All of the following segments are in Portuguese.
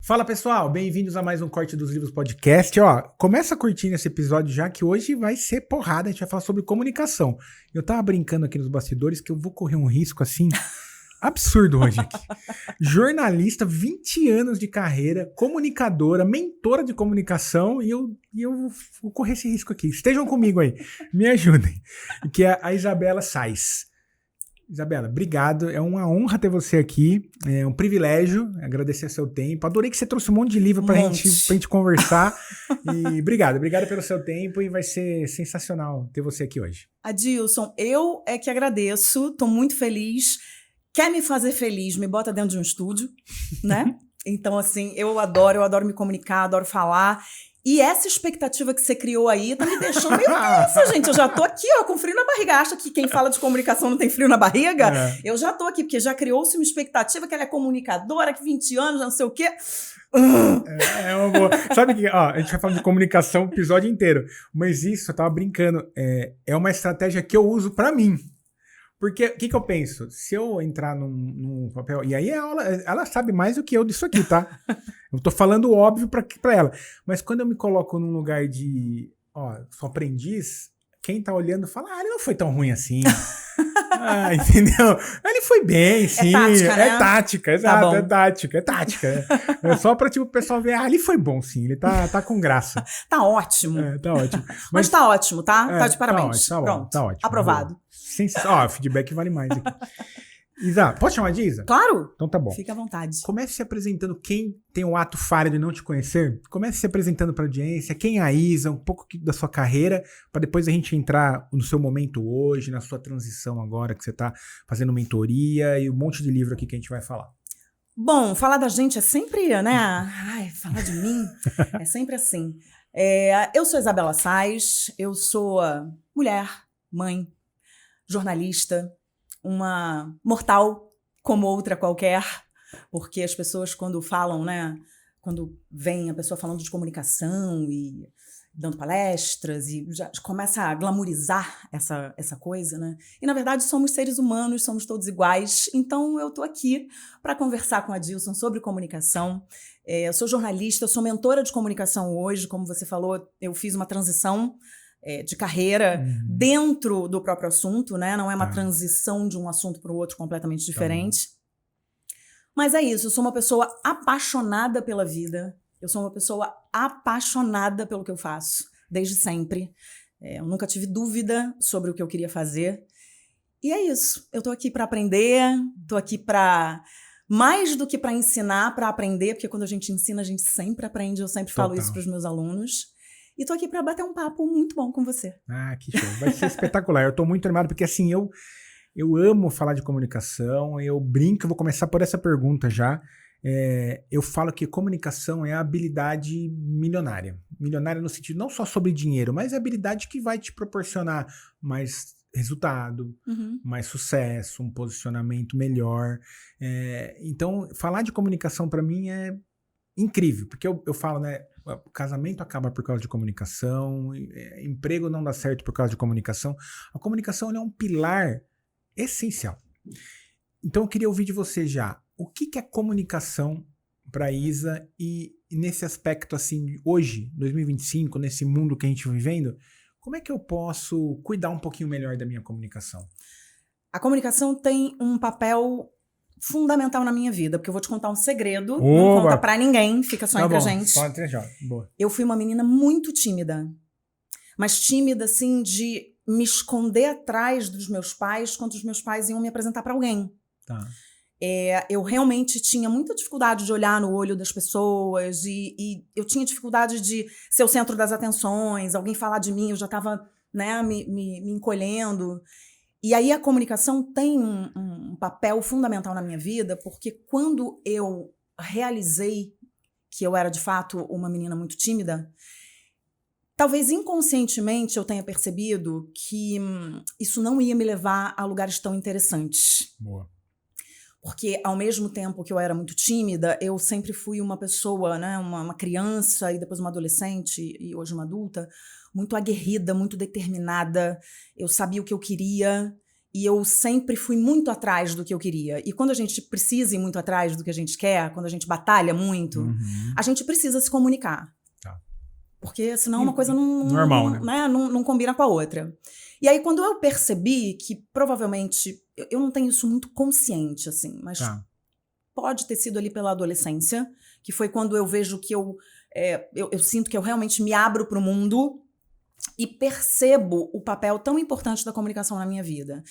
Fala pessoal, bem-vindos a mais um Corte dos Livros Podcast. Ó, começa curtindo esse episódio já que hoje vai ser porrada, a gente vai falar sobre comunicação. Eu tava brincando aqui nos bastidores que eu vou correr um risco assim absurdo hoje aqui. Jornalista, 20 anos de carreira, comunicadora, mentora de comunicação e eu vou correr esse risco aqui. Estejam comigo aí, me ajudem. Que é a Isabela Sais. Isabela, obrigado. É uma honra ter você aqui. É um privilégio agradecer seu tempo. Adorei que você trouxe um monte de livro pra gente conversar. E obrigado pelo seu tempo e vai ser sensacional ter você aqui hoje. Adilson, eu é que agradeço, tô muito feliz. Quer me fazer feliz, me bota dentro de um estúdio, né? Então, assim, eu adoro me comunicar, adoro falar. E essa expectativa que você criou aí tá me deixando meio tensa, gente. Eu já tô aqui, ó, com frio na barriga. Acha que quem fala de comunicação não tem frio na barriga? É. Eu já tô aqui, porque já criou-se uma expectativa que ela é comunicadora, que 20 anos, não sei o quê. É uma boa. Sabe que, ó, a gente vai falar de comunicação o episódio inteiro. Mas isso, eu tava brincando, é uma estratégia que eu uso pra mim. Porque, o que eu penso? Se eu entrar num papel... E aí ela sabe mais do que eu disso aqui, tá? Eu tô falando óbvio pra ela. Mas quando eu me coloco num lugar de... Ó, sou aprendiz, quem tá olhando fala, ele não foi tão ruim assim. Entendeu? Ele foi bem, sim. Tática, né? É tática, exato. É tática. É só pra, tipo, o pessoal ver, ele foi bom, sim. Ele tá com graça. Tá ótimo. Tá ótimo. Mas tá ótimo, tá? Tá de parabéns. Tá ótimo, pronto. Tá ótimo. Aprovado. Feedback vale mais aqui. Isa, posso chamar de Isa? Claro. Então tá bom. Fica à vontade. Comece se apresentando. Quem tem o ato falho de não te conhecer, comece se apresentando pra audiência. Quem é a Isa, um pouco da sua carreira, pra depois a gente entrar no seu momento hoje, na sua transição agora, que você tá fazendo mentoria e um monte de livro aqui que a gente vai falar. Bom, falar da gente é sempre, né? Falar de mim é sempre assim. Eu sou Isabela Sais, eu sou mulher, mãe, jornalista, uma mortal como outra qualquer, porque as pessoas quando falam, né, quando vem a pessoa falando de comunicação e dando palestras e já começa a glamorizar essa coisa, né? E na verdade somos seres humanos, somos todos iguais, então eu tô aqui para conversar com a Adilson sobre comunicação. Eu sou jornalista, eu sou mentora de comunicação hoje, como você falou, eu fiz uma transição de carreira dentro do próprio assunto, né? Não é uma transição de um assunto para o outro completamente diferente. Mas é isso, eu sou uma pessoa apaixonada pela vida, eu sou uma pessoa apaixonada pelo que eu faço, desde sempre. Eu nunca tive dúvida sobre o que eu queria fazer. E é isso, eu tô aqui para aprender, tô aqui para... Mais do que para ensinar, para aprender, porque quando a gente ensina, a gente sempre aprende, eu sempre falo isso para os meus alunos. E tô aqui para bater um papo muito bom com você. Que show. Vai ser espetacular. Eu tô muito animado, porque assim, eu amo falar de comunicação, eu brinco, eu vou começar por essa pergunta já. Eu falo que comunicação é a habilidade milionária. Milionária no sentido não só sobre dinheiro, mas é a habilidade que vai te proporcionar mais resultado, mais sucesso, um posicionamento melhor. Então, falar de comunicação para mim é incrível, porque eu falo, né? O casamento acaba por causa de comunicação, emprego não dá certo por causa de comunicação. A comunicação é um pilar essencial. Então eu queria ouvir de você já, o que é comunicação para Isa e nesse aspecto assim, hoje, 2025, nesse mundo que a gente está vivendo, como é que eu posso cuidar um pouquinho melhor da minha comunicação? A comunicação tem um papel fundamental na minha vida, porque eu vou te contar um segredo, não conta pra ninguém, fica só entre a gente. Boa. Eu fui uma menina muito tímida, mas tímida assim de me esconder atrás dos meus pais quando os meus pais iam me apresentar pra alguém. Eu realmente tinha muita dificuldade de olhar no olho das pessoas e eu tinha dificuldade de ser o centro das atenções, alguém falar de mim, eu já estava, né, me encolhendo. E aí a comunicação tem um papel fundamental na minha vida, porque quando eu realizei que eu era de fato uma menina muito tímida, talvez inconscientemente eu tenha percebido que isso não ia me levar a lugares tão interessantes. Boa. Porque ao mesmo tempo que eu era muito tímida, eu sempre fui uma pessoa, né, uma criança e depois uma adolescente e hoje uma adulta, muito aguerrida, muito determinada. Eu sabia o que eu queria E eu sempre fui muito atrás do que eu queria. E quando a gente precisa ir muito atrás do que a gente quer, quando a gente batalha muito, a gente precisa se comunicar. Tá. Porque senão uma coisa Normal, né? Não combina com a outra. E aí, quando eu percebi que provavelmente, eu não tenho isso muito consciente, assim, mas pode ter sido ali pela adolescência, que foi quando eu vejo que eu sinto que eu realmente me abro para o mundo e percebo o papel tão importante da comunicação na minha vida.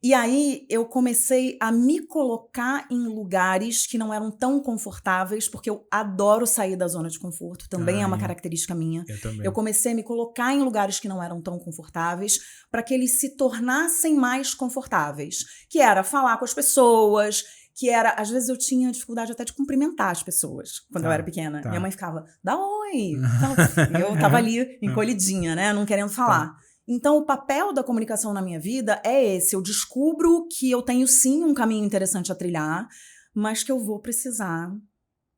E aí eu comecei a me colocar em lugares que não eram tão confortáveis, porque eu adoro sair da zona de conforto, também é uma característica minha. Eu também. Eu comecei a me colocar em lugares que não eram tão confortáveis, para que eles se tornassem mais confortáveis. Que era falar com as pessoas, que era... Às vezes eu tinha dificuldade até de cumprimentar as pessoas, quando eu era pequena. Minha mãe ficava, dá oi. Então, eu tava ali encolhidinha, né, não querendo falar. Então, o papel da comunicação na minha vida é esse. Eu descubro que eu tenho, sim, um caminho interessante a trilhar, mas que eu vou precisar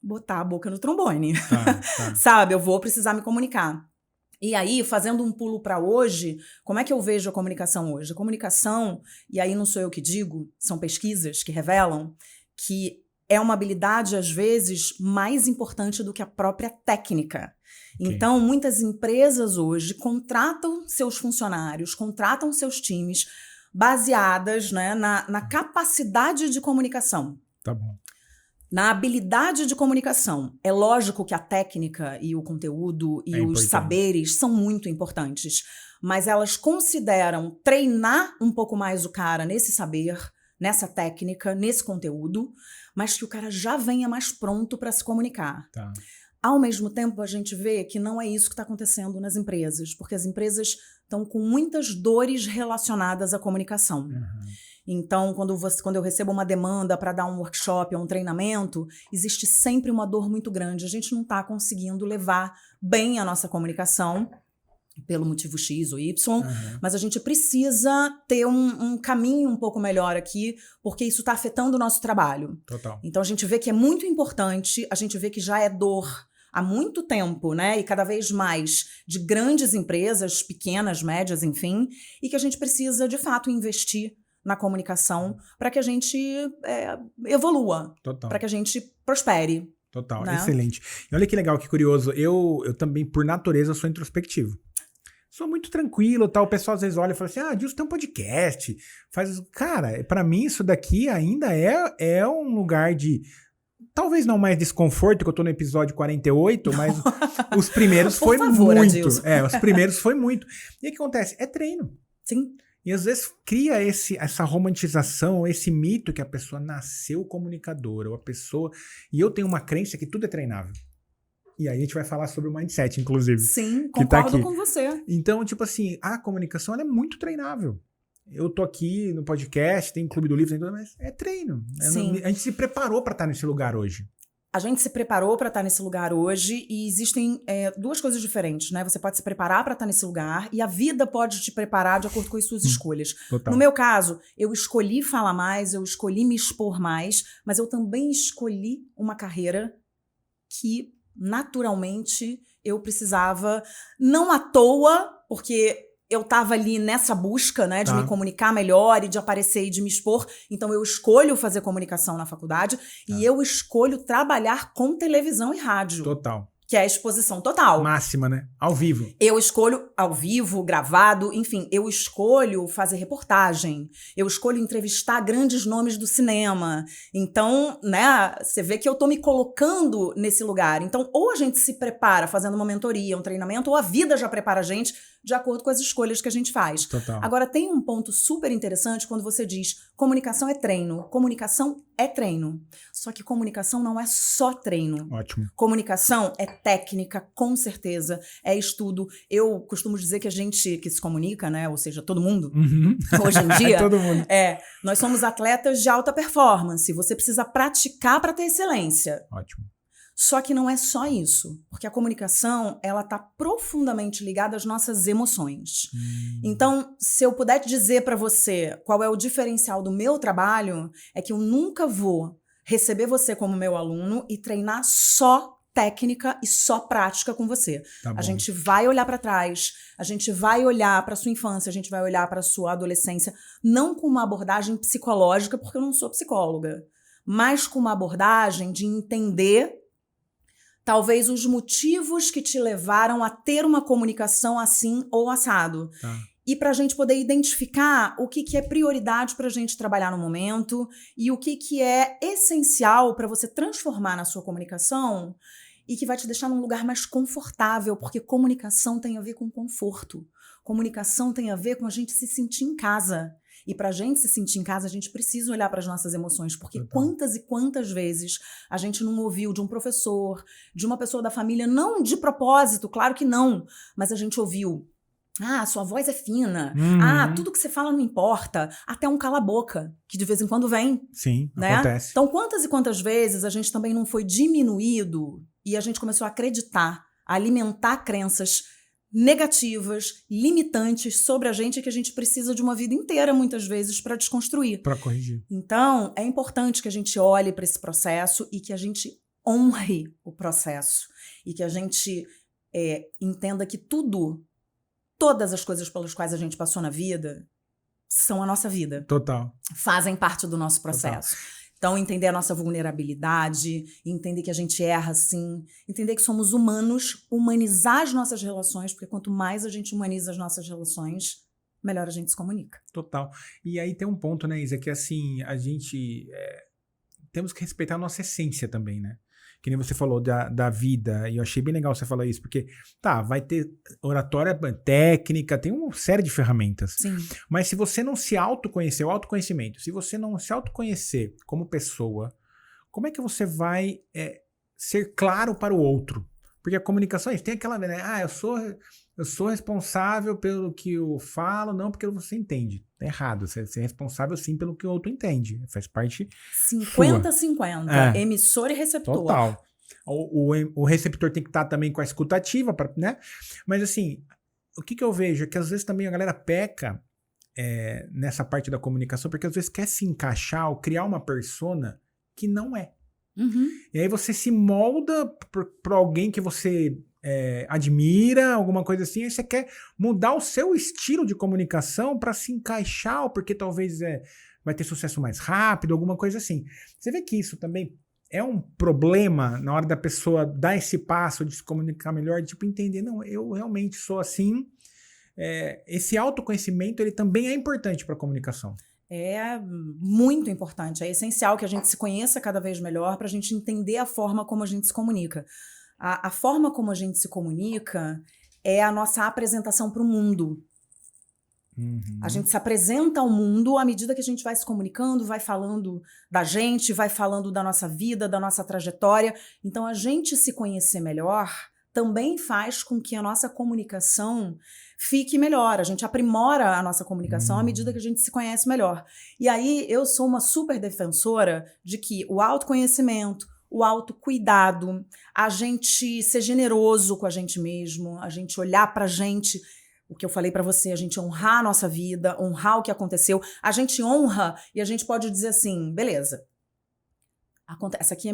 botar a boca no trombone. Sabe? Eu vou precisar me comunicar. E aí, fazendo um pulo para hoje, como é que eu vejo a comunicação hoje? A comunicação, e aí não sou eu que digo, são pesquisas que revelam que é uma habilidade, às vezes, mais importante do que a própria técnica. Então, muitas empresas hoje contratam seus funcionários, contratam seus times baseadas, né, na capacidade de comunicação. Tá bom. Na habilidade de comunicação. É lógico que a técnica e o conteúdo e os saberes são muito importantes, mas elas consideram treinar um pouco mais o cara nesse saber, nessa técnica, nesse conteúdo, mas que o cara já venha mais pronto para se comunicar. Tá. Ao mesmo tempo, a gente vê que não é isso que está acontecendo nas empresas, porque as empresas estão com muitas dores relacionadas à comunicação. Então, quando eu recebo uma demanda para dar um workshop ou um treinamento, existe sempre uma dor muito grande. A gente não está conseguindo levar bem a nossa comunicação, pelo motivo X ou Y, mas a gente precisa ter um caminho um pouco melhor aqui, porque isso está afetando o nosso trabalho. Total. Então, a gente vê que é muito importante, a gente vê que já é dor há muito tempo, né, e cada vez mais, de grandes empresas, pequenas, médias, enfim, e que a gente precisa, de fato, investir na comunicação para que a gente evolua, para que a gente prospere. Total, né? Excelente. E olha que legal, que curioso, eu também, por natureza, sou introspectivo. Sou muito tranquilo, tal. O pessoal às vezes olha e fala assim, Dilson tem um podcast. Cara, pra mim isso daqui ainda é um lugar de... Talvez não mais desconforto, que eu tô no episódio 48, mas os primeiros foi muito. Os primeiros foi muito. E o que acontece? É treino. Sim. E às vezes cria essa romantização, esse mito que a pessoa nasceu comunicadora, ou a pessoa... E eu tenho uma crença que tudo é treinável. E aí a gente vai falar sobre o mindset, inclusive. Sim, concordo com você. Então, tipo assim, a comunicação ela é muito treinável. Eu tô aqui no podcast, tem um Clube do Livro, mas é treino. Sim. A gente se preparou para estar nesse lugar hoje. A gente se preparou para estar nesse lugar hoje e existem duas coisas diferentes, né? Você pode se preparar para estar nesse lugar e a vida pode te preparar de acordo com as suas escolhas. Total. No meu caso, eu escolhi falar mais, eu escolhi me expor mais, mas eu também escolhi uma carreira que naturalmente eu precisava, não à toa, porque eu estava ali nessa busca, né, de me comunicar melhor e de aparecer e de me expor. Então eu escolho fazer comunicação na faculdade e eu escolho trabalhar com televisão e rádio. Total. Que é a exposição total. Máxima, né? Ao vivo. Eu escolho ao vivo, gravado, enfim, eu escolho fazer reportagem, eu escolho entrevistar grandes nomes do cinema. Então, né, você vê que eu tô me colocando nesse lugar. Então, ou a gente se prepara fazendo uma mentoria, um treinamento, ou a vida já prepara a gente de acordo com as escolhas que a gente faz. Total. Agora, tem um ponto super interessante quando você diz comunicação é treino. Comunicação é treino. Só que comunicação não é só treino. Ótimo. Comunicação é técnica, com certeza, é estudo. Eu costumo dizer que a gente que se comunica, né, ou seja, todo mundo, hoje em dia, todo mundo. Nós somos atletas de alta performance. Você precisa praticar para ter excelência. Ótimo. Só que não é só isso, porque a comunicação, ela está profundamente ligada às nossas emoções. Então, se eu puder dizer para você qual é o diferencial do meu trabalho, é que eu nunca vou receber você como meu aluno e treinar só técnica e só prática com você. Tá bom. A gente vai olhar para trás, a gente vai olhar para sua infância, a gente vai olhar para sua adolescência, não com uma abordagem psicológica, porque eu não sou psicóloga, mas com uma abordagem de entender talvez os motivos que te levaram a ter uma comunicação assim ou assado. Tá. E para a gente poder identificar o que é prioridade para a gente trabalhar no momento e o que é essencial para você transformar na sua comunicação e que vai te deixar num lugar mais confortável, porque comunicação tem a ver com conforto. Comunicação tem a ver com a gente se sentir em casa. E para a gente se sentir em casa, a gente precisa olhar para as nossas emoções, porque quantas e quantas vezes a gente não ouviu de um professor, de uma pessoa da família, não de propósito, claro que não, mas a gente ouviu: ah, sua voz é fina. Ah, tudo que você fala não importa. Até um cala-boca, que de vez em quando vem. Sim, né? acontece. Então, quantas e quantas vezes a gente também não foi diminuído e a gente começou a acreditar, a alimentar crenças negativas, limitantes sobre a gente que a gente precisa de uma vida inteira, muitas vezes, para desconstruir. Para corrigir. Então, é importante que a gente olhe para esse processo e que a gente honre o processo. E que a gente entenda que todas as coisas pelas quais a gente passou na vida são a nossa vida. Total. Fazem parte do nosso processo. Total. Então, entender a nossa vulnerabilidade, entender que a gente erra sim, entender que somos humanos, humanizar as nossas relações, porque quanto mais a gente humaniza as nossas relações, melhor a gente se comunica. Total. E aí tem um ponto, né, Isa, que assim, a gente temos que respeitar a nossa essência também, né? Que nem você falou da vida, e eu achei bem legal você falar isso, porque, vai ter oratória técnica, tem uma série de ferramentas. Sim. Mas se você não se autoconhecer, o autoconhecimento, se você não se autoconhecer como pessoa, como é que você vai ser claro para o outro? Porque a comunicação, tem aquela, né, eu sou responsável pelo que eu falo, não porque você entende. Tá errado, você é responsável sim pelo que o outro entende. Faz parte 50-50, emissor e receptor. Total. O receptor tem que estar também com a escutativa, né? Mas assim, o que eu vejo é que às vezes também a galera peca nessa parte da comunicação, porque às vezes quer se encaixar ou criar uma persona que não é. Uhum. E aí você se molda para alguém que você admira, alguma coisa assim, aí você quer mudar o seu estilo de comunicação para se encaixar, ou porque talvez vai ter sucesso mais rápido, alguma coisa assim. Você vê que isso também é um problema na hora da pessoa dar esse passo de se comunicar melhor, tipo, entender, não, eu realmente sou assim. Esse autoconhecimento, ele também é importante para a comunicação. É muito importante, é essencial que a gente se conheça cada vez melhor para a gente entender a forma como a gente se comunica. A forma como a gente se comunica é a nossa apresentação para o mundo. Uhum. A gente se apresenta ao mundo à medida que a gente vai se comunicando, vai falando da gente, vai falando da nossa vida, da nossa trajetória. Então, a gente se conhecer melhor também faz com que a nossa comunicação fique melhor. A gente aprimora a nossa comunicação à medida que a gente se conhece melhor. E aí, eu sou uma super defensora de que o autoconhecimento, o autocuidado, a gente ser generoso com a gente mesmo, a gente olhar pra gente, o que eu falei pra você, a gente honrar a nossa vida, honrar o que aconteceu, a gente honra e a gente pode dizer assim, beleza, essa aqui é a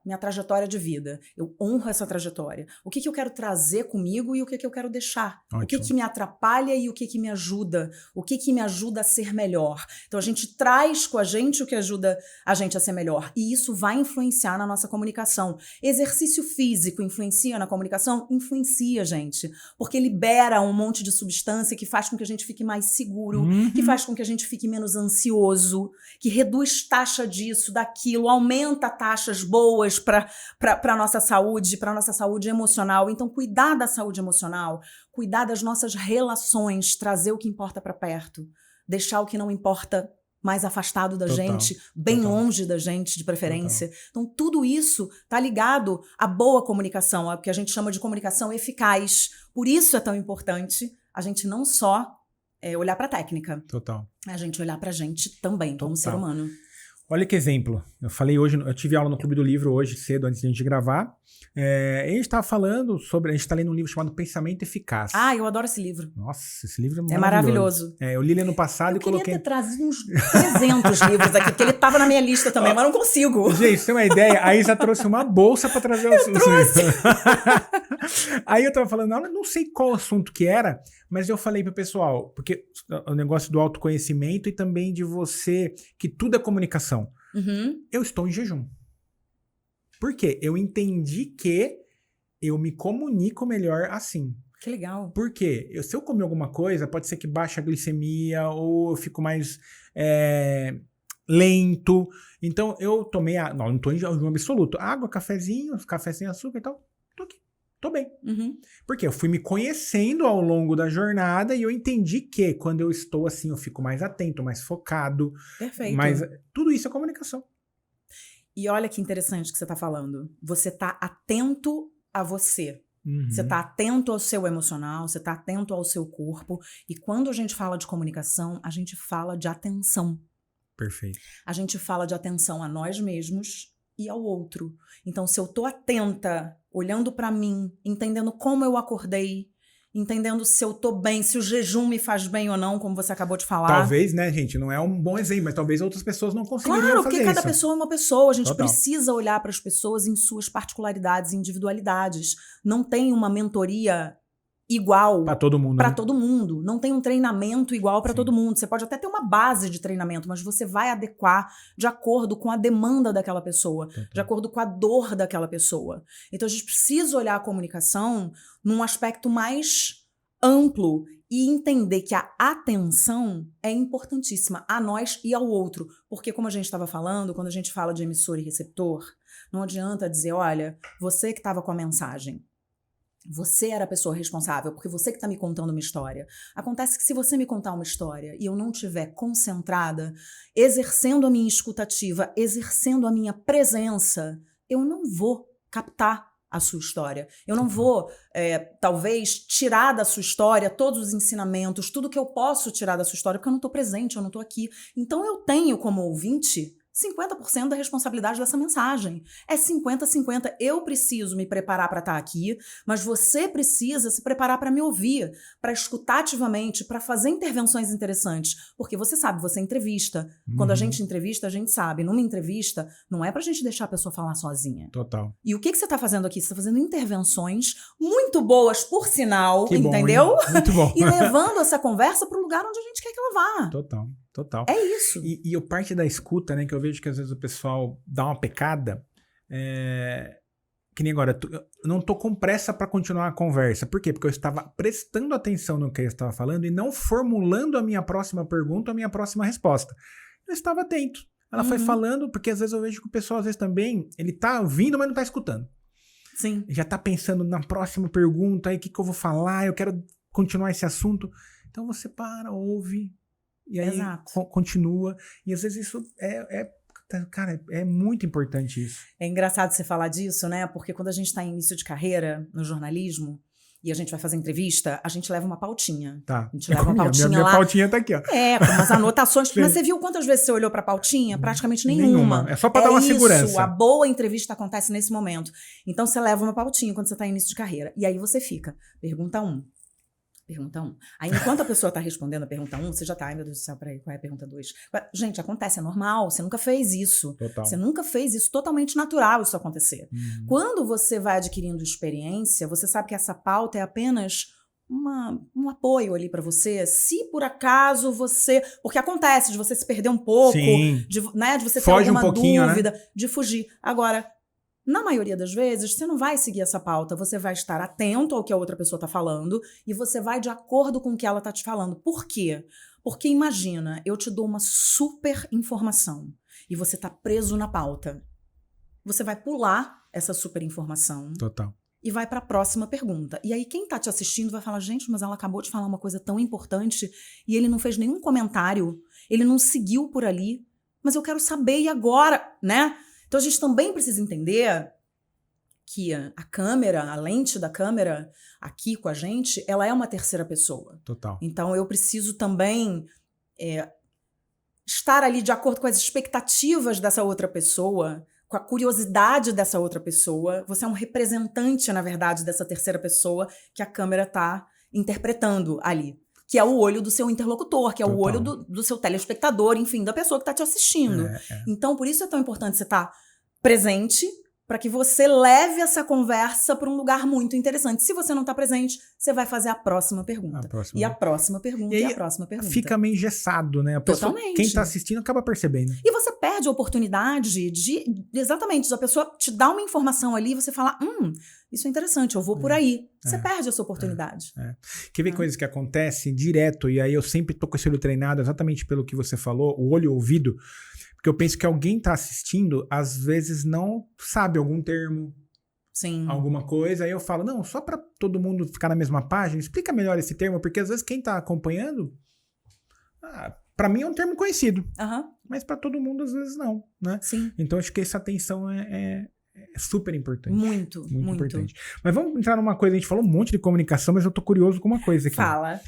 minha trajetória de vida, eu honro essa trajetória. O que eu quero trazer comigo e o que eu quero deixar? Ótimo. O que me atrapalha e o que me ajuda? O que me ajuda a ser melhor? Então a gente traz com a gente o que ajuda a gente a ser melhor. E isso vai influenciar na nossa comunicação. Exercício físico influencia na comunicação? Influencia, gente. Porque libera um monte de substância que faz com que a gente fique mais seguro, que faz com que a gente fique menos ansioso, que reduz taxa disso, daquilo, aumenta taxas boas para a nossa saúde emocional. Então, cuidar da saúde emocional, cuidar das nossas relações, trazer o que importa para perto, deixar o que não importa mais afastado da gente, bem longe da gente, de preferência. Então, tudo isso está ligado à boa comunicação, é o que a gente chama de comunicação eficaz. Por isso é tão importante a gente não só olhar para a técnica, a gente olhar para a gente também, como ser humano. Olha que exemplo. Eu falei hoje, eu tive aula no Clube do Livro hoje cedo, antes de a gente gravar. A gente estava falando sobre. A gente está lendo um livro chamado Pensamento Eficaz. Ah, eu adoro esse livro. Nossa, esse livro É é maravilhoso. maravilhoso. Eu li ele ano passado Eu e coloquei. queria ter trazido uns 300 livros aqui, porque ele estava na minha lista também, mas não consigo. Gente, você tem uma ideia? A Isa trouxe uma bolsa para trazer os livros. Aí eu tava falando, não sei qual assunto que era, mas eu falei pro pessoal, porque o negócio do autoconhecimento e também de você, que tudo é comunicação. Uhum. Eu estou em jejum. Por quê? Eu entendi que eu me comunico melhor assim. Que legal. Por quê? Se eu comer alguma coisa, pode ser que baixe a glicemia ou eu fico mais lento. Então, eu tomei... não estou em jejum absoluto. Água, cafezinho, café sem açúcar e tal. Tô aqui. Tô bem. Uhum. Porque eu fui me conhecendo ao longo da jornada e eu entendi que quando eu estou assim, eu fico mais atento, mais focado. Perfeito. Mas tudo isso é comunicação. E olha que interessante que você está falando. Você está atento a você. Uhum. Você está atento ao seu emocional, você está atento ao seu corpo. E quando a gente fala de comunicação, a gente fala de atenção. Perfeito. A gente fala de atenção a nós mesmos e ao outro. Então, se eu tô atenta, olhando para mim, entendendo como eu acordei, entendendo se eu tô bem, se o jejum me faz bem ou não, como você acabou de falar. Talvez, né, gente, não é um bom exemplo, mas talvez outras pessoas não conseguiriam fazer isso. Claro, porque cada pessoa é uma pessoa. A gente Total. precisa olhar para as pessoas em suas particularidades, individualidades. Não tem uma mentoria igual Para todo mundo. para Né? todo mundo. Não tem um treinamento igual para Sim. todo mundo. Você pode até ter uma base de treinamento, mas você vai adequar de acordo com a demanda daquela pessoa, de acordo com a dor daquela pessoa. Então a gente precisa olhar a comunicação num aspecto mais amplo e entender que a atenção é importantíssima a nós e ao outro. Porque, como a gente estava falando, quando a gente fala de emissor e receptor, não adianta dizer, olha, você que estava com a mensagem, você era a pessoa responsável, porque você que está me contando uma história. Acontece que se você me contar uma história e eu não estiver concentrada, exercendo a minha escutativa, exercendo a minha presença, eu não vou captar a sua história. Eu não vou, talvez, tirar da sua história todos os ensinamentos, tudo que eu posso tirar da sua história, porque eu não estou presente, eu não estou aqui. Então eu tenho como ouvinte 50% da responsabilidade dessa mensagem. É 50-50. Eu preciso me preparar para estar aqui, mas você precisa se preparar para me ouvir, para escutar ativamente, para fazer intervenções interessantes. Porque você sabe, você entrevista. Quando a gente entrevista, a gente sabe. Numa entrevista, não é pra gente deixar a pessoa falar sozinha. Total. E o que você está fazendo aqui? Você está fazendo intervenções muito boas, por sinal, Que bom, entendeu? Hein? Muito bom. E levando essa conversa para o lugar onde a gente quer que ela vá. Total. É isso. E a parte da escuta, né, que eu vejo que às vezes o pessoal dá uma pecada, que nem agora, eu não tô com pressa para continuar a conversa. Por quê? Porque eu estava prestando atenção no que eu estava falando e não formulando a minha próxima pergunta, a minha próxima resposta. Eu estava atento. Ela foi falando, porque às vezes eu vejo que o pessoal, às vezes também, ele tá ouvindo, mas não tá escutando. Sim. Já tá pensando na próxima pergunta, aí o que eu vou falar, eu quero continuar esse assunto. Então você para, ouve, e aí continua. E às vezes isso cara, é muito importante isso. É engraçado você falar disso, né? Porque quando a gente está em início de carreira no jornalismo e a gente vai fazer entrevista, a gente leva uma pautinha. Tá. A gente leva uma pautinha minha lá. Pautinha tá aqui, ó. Com umas anotações. Mas você viu quantas vezes você olhou pra pautinha? Praticamente nenhuma. É só pra dar uma segurança. A boa entrevista acontece nesse momento. Então você leva uma pautinha quando você tá em início de carreira. E aí você fica. Pergunta 1. Pergunta 1. Aí, enquanto a pessoa tá respondendo a pergunta 1, você já tá, ai meu Deus do céu, peraí, qual é a pergunta 2? Gente, acontece, é normal, você nunca fez isso. Total. Você nunca fez isso, totalmente natural isso acontecer. Quando você vai adquirindo experiência, você sabe que essa pauta é apenas um apoio ali pra você. Se por acaso você... Porque acontece de você se perder um pouco, de você ter alguma dúvida, né? De fugir. Agora... Na maioria das vezes, você não vai seguir essa pauta, você vai estar atento ao que a outra pessoa está falando e você vai de acordo com o que ela está te falando. Por quê? Porque imagina, eu te dou uma super informação e você está preso na pauta. Você vai pular essa super informação. Total. E vai para a próxima pergunta. E aí quem está te assistindo vai falar, gente, mas ela acabou de falar uma coisa tão importante e ele não fez nenhum comentário, ele não seguiu por ali, mas eu quero saber e agora, né? Então, a gente também precisa entender que a câmera, a lente da câmera aqui com a gente, ela é uma terceira pessoa. Total. Então, eu preciso também estar ali de acordo com as expectativas dessa outra pessoa, com a curiosidade dessa outra pessoa. Você é um representante, na verdade, dessa terceira pessoa que a câmera está interpretando ali. Que é o olho do seu interlocutor, que é o olho do seu telespectador, enfim, da pessoa que está te assistindo. Então, por isso é tão importante você estar presente, para que você leve essa conversa para um lugar muito interessante. Se você não está presente, você vai fazer a próxima pergunta. E a próxima pergunta, e a próxima pergunta. Fica meio engessado, né? A pessoa, totalmente. Quem está assistindo acaba percebendo. E você perde a oportunidade de, exatamente, a pessoa te dá uma informação ali e você fala, isso é interessante, eu vou por aí. Você perde essa oportunidade. Quer ver coisas que acontecem direto, e aí eu sempre tô com esse olho treinado exatamente pelo que você falou, o olho e o ouvido, porque eu penso que alguém tá assistindo, às vezes não sabe algum termo, sim, alguma coisa, aí eu falo, não, só para todo mundo ficar na mesma página, explica melhor esse termo, porque às vezes quem tá acompanhando, para mim é um termo conhecido, mas para todo mundo às vezes não, né? Sim. Então acho que essa atenção é super importante. Muito importante. Mas vamos entrar numa coisa, a gente falou um monte de comunicação, mas eu tô curioso com uma coisa aqui. Fala.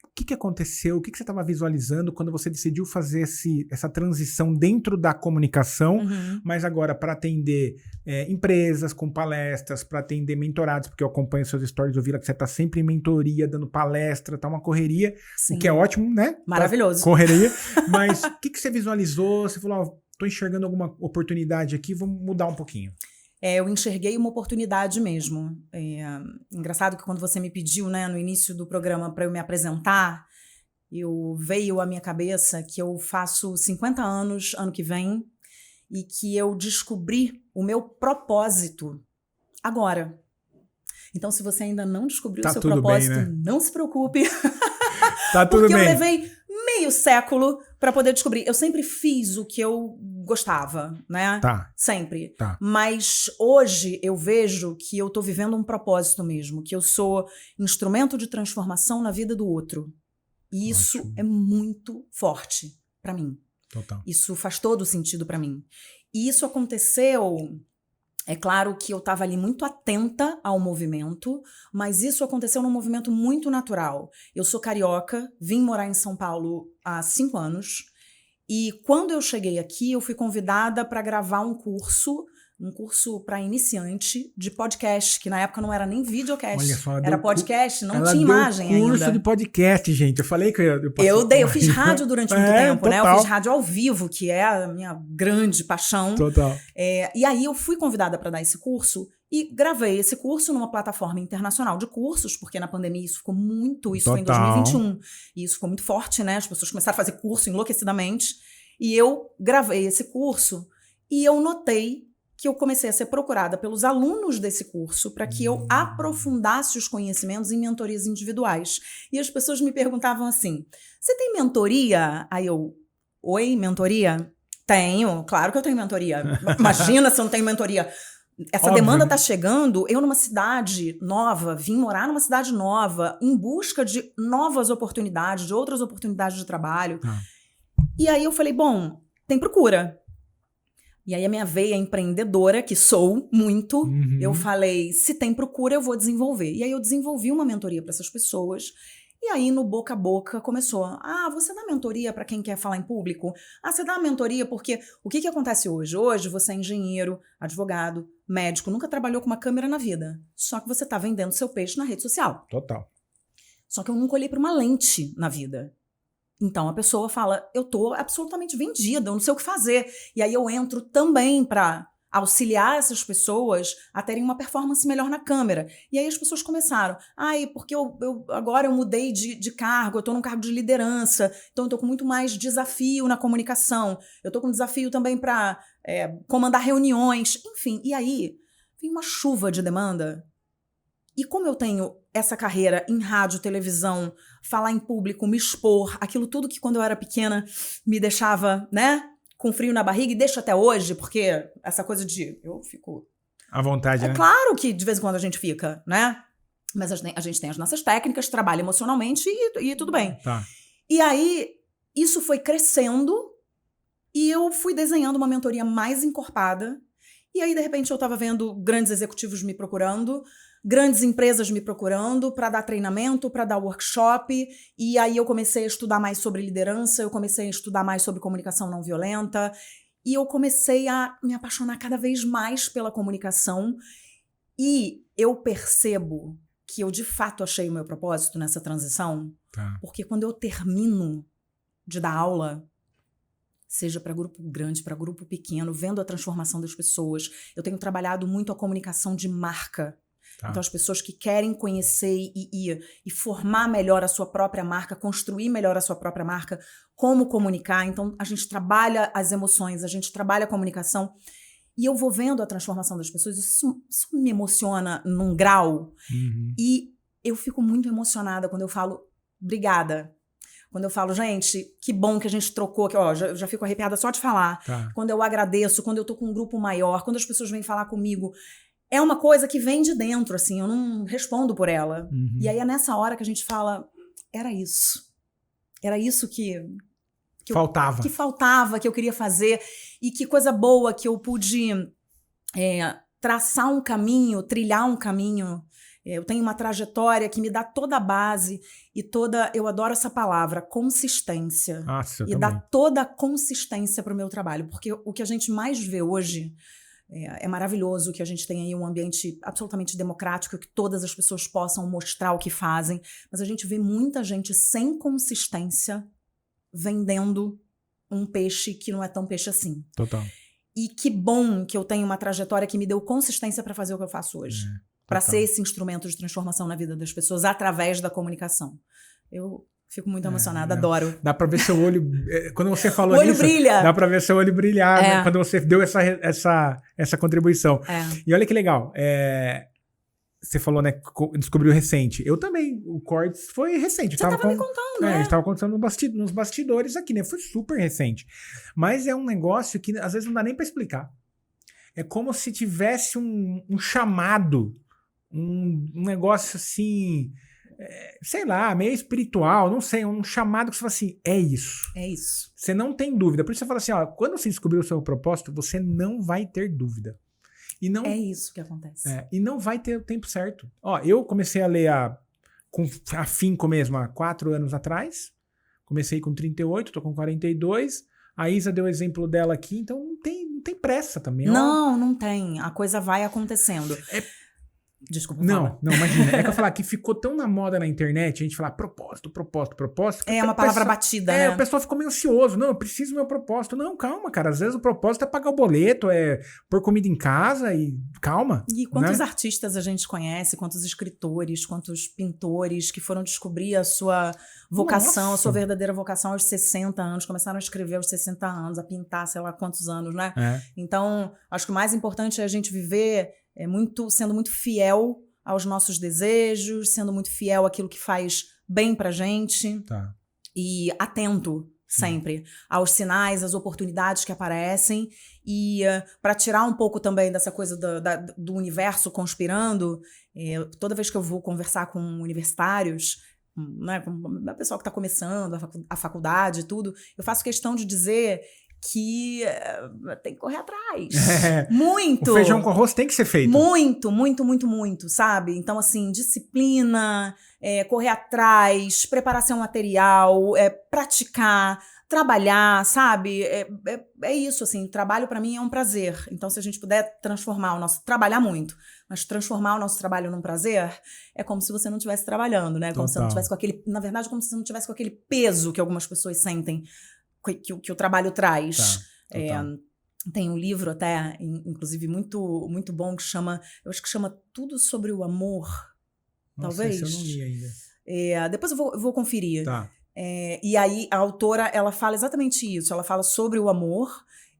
O que aconteceu? O que você estava visualizando quando você decidiu fazer essa transição dentro da comunicação, mas agora para atender empresas com palestras, para atender mentorados, porque eu acompanho seus stories, eu vi que você está sempre em mentoria, dando palestra, tá uma correria, Sim. o que é ótimo, né? Maravilhoso. Correria. Mas o que você visualizou? Você falou, tô enxergando alguma oportunidade aqui, vamos mudar um pouquinho. Eu enxerguei uma oportunidade mesmo. Engraçado que quando você me pediu, né, no início do programa para eu me apresentar, veio à minha cabeça que eu faço 50 anos ano que vem e que eu descobri o meu propósito agora. Então, se você ainda não descobriu o seu propósito, bem, né? não se preocupe. Tá tudo porque bem. Eu levei meio século para poder descobrir. Eu sempre fiz o que eu gostava, né? Tá. Sempre. Tá. Mas hoje eu vejo que eu tô vivendo um propósito mesmo, que eu sou instrumento de transformação na vida do outro. E isso Ótimo. é muito forte para mim. Total. Isso faz todo sentido para mim. E isso aconteceu... É claro que eu estava ali muito atenta ao movimento, mas isso aconteceu num movimento muito natural. Eu sou carioca, vim morar em São Paulo há 5 anos, e quando eu cheguei aqui, eu fui convidada para gravar um curso para iniciante de podcast, que na época não era nem videocast. Olha só, era podcast, não ela tinha imagem deu curso ainda. de podcast, gente. Eu falei que eu fiz rádio durante muito tempo, total. né? Eu fiz rádio ao vivo, que é a minha grande paixão. Total. E aí eu fui convidada para dar esse curso e gravei esse curso numa plataforma internacional de cursos, porque na pandemia isso ficou muito, isso foi em 2021, e isso ficou muito forte, né? As pessoas começaram a fazer curso enlouquecidamente, e eu gravei esse curso e eu notei que eu comecei a ser procurada pelos alunos desse curso para que eu aprofundasse os conhecimentos em mentorias individuais. E as pessoas me perguntavam assim, você tem mentoria? Aí eu, oi, mentoria? Tenho, claro que eu tenho mentoria. Imagina se eu não tenho mentoria. Essa demanda tá chegando, eu numa cidade nova, vim morar numa cidade nova, em busca de novas oportunidades, de outras oportunidades de trabalho. E aí eu falei, bom, tem procura. E aí a minha veia empreendedora, que sou muito, eu falei, se tem procura eu vou desenvolver. E aí eu desenvolvi uma mentoria para essas pessoas. E aí no boca a boca começou, você dá mentoria para quem quer falar em público? Você dá mentoria porque o que acontece hoje? Hoje você é engenheiro, advogado, médico, nunca trabalhou com uma câmera na vida. Só que você tá vendendo seu peixe na rede social. Total. Só que eu nunca olhei para uma lente na vida. Então a pessoa fala, eu tô absolutamente vendida, eu não sei o que fazer. E aí eu entro também para auxiliar essas pessoas a terem uma performance melhor na câmera. E aí as pessoas começaram, porque agora eu mudei de cargo, eu tô num cargo de liderança, então eu tô com muito mais desafio na comunicação, eu tô com desafio também para comandar reuniões, enfim. E aí vem uma chuva de demanda. E como eu tenho essa carreira em rádio, televisão, falar em público, me expor, aquilo tudo que quando eu era pequena me deixava, né, com frio na barriga, e deixo até hoje, porque essa coisa de eu fico... À vontade, né? É claro que de vez em quando a gente fica, né? Mas a gente tem as nossas técnicas, trabalha emocionalmente e tudo bem. Tá. E aí, isso foi crescendo e eu fui desenhando uma mentoria mais encorpada. E aí, de repente, eu estava vendo grandes executivos me procurando, grandes empresas me procurando para dar treinamento, para dar workshop. E aí eu comecei a estudar mais sobre liderança, eu comecei a estudar mais sobre comunicação não violenta. E eu comecei a me apaixonar cada vez mais pela comunicação. E eu percebo que eu, de fato, achei o meu propósito nessa transição. Tá. Porque quando eu termino de dar aula, seja para grupo grande, para grupo pequeno, vendo a transformação das pessoas, eu tenho trabalhado muito a comunicação de marca. Tá. Então, as pessoas que querem conhecer e formar melhor a sua própria marca, construir melhor a sua própria marca, como comunicar. Então, a gente trabalha as emoções, a gente trabalha a comunicação. E eu vou vendo a transformação das pessoas, isso me emociona num grau. Uhum. E eu fico muito emocionada quando eu falo, obrigada. Quando eu falo, gente, que bom que a gente trocou, que ó, já fico arrepiada só de falar. Tá. Quando eu agradeço, quando eu tô com um grupo maior, quando as pessoas vêm falar comigo, é uma coisa que vem de dentro, assim, eu não respondo por ela. Uhum. E aí é nessa hora que a gente fala, era isso. Era isso que Faltava. que faltava, que eu queria fazer. E que coisa boa que eu pude traçar um caminho, trilhar um caminho. Eu tenho uma trajetória que me dá toda a base e toda, eu adoro essa palavra, consistência. Nossa, eu e também. dá toda a consistência para o meu trabalho, porque o que a gente mais vê hoje é maravilhoso que a gente tenha aí um ambiente absolutamente democrático, que todas as pessoas possam mostrar o que fazem, mas a gente vê muita gente sem consistência vendendo um peixe que não é tão peixe assim. Total. E que bom que eu tenho uma trajetória que me deu consistência para fazer o que eu faço hoje. Para ser esse instrumento de transformação na vida das pessoas através da comunicação. Eu fico muito emocionada, adoro. Dá pra ver seu olho... Quando você falou o olho nisso, brilha. dá pra ver seu olho brilhar, né? Quando você deu essa contribuição. E olha que legal. Você falou, né? Descobriu recente. Eu também. O Cortes foi recente. Você tava me contando, né? A gente tava contando nos bastidores aqui, né? Foi super recente. Mas é um negócio que às vezes não dá nem pra explicar. É como se tivesse um chamado, um negócio assim, sei lá, meio espiritual, não sei, um chamado que você fala assim, é isso. É isso. Você não tem dúvida. Por isso você fala assim, ó, quando você descobrir o seu propósito, você não vai ter dúvida. E não, é isso que acontece. E não vai ter o tempo certo. Ó, eu comecei a ler com afinco mesmo há 4 anos atrás. Comecei com 38, tô com 42. A Isa deu o exemplo dela aqui, então não tem pressa também. Não tem. A coisa vai acontecendo. Desculpa, não, imagina. É que eu falar que ficou tão na moda na internet, a gente falar propósito. É uma palavra batida, né? O pessoal ficou meio ansioso. Não, eu preciso do meu propósito. Não, calma, cara. Às vezes o propósito é pagar o boleto, é pôr comida em casa e calma. E quantos né? artistas a gente conhece, quantos escritores, quantos pintores que foram descobrir a sua vocação, Nossa. a sua verdadeira vocação aos 60 anos, começaram a escrever aos 60 anos, a pintar, sei lá quantos anos, né? Então, acho que o mais importante é a gente viver sendo muito fiel aos nossos desejos, sendo muito fiel àquilo que faz bem pra gente. Tá. E atento sempre aos sinais, às oportunidades que aparecem. E para tirar um pouco também dessa coisa do universo conspirando, toda vez que eu vou conversar com universitários, né, com o pessoal que está começando a faculdade e tudo, eu faço questão de dizer que tem que correr atrás. Muito! O feijão com arroz tem que ser feito. Muito, sabe? Então, assim, disciplina, correr atrás, preparar seu material, praticar, trabalhar, sabe? É isso, assim, trabalho pra mim é um prazer. Então, se a gente puder trabalhar muito, mas transformar o nosso trabalho num prazer, é como se você não estivesse trabalhando, né? Como se você não tivesse na verdade, como se você não tivesse com aquele peso que algumas pessoas sentem que o trabalho traz. Tem um livro até, inclusive, muito, muito bom, eu acho que chama Tudo sobre o Amor, talvez. Esse eu não li ainda. Depois eu vou conferir. Tá. E aí a autora, ela fala exatamente isso, ela fala sobre o amor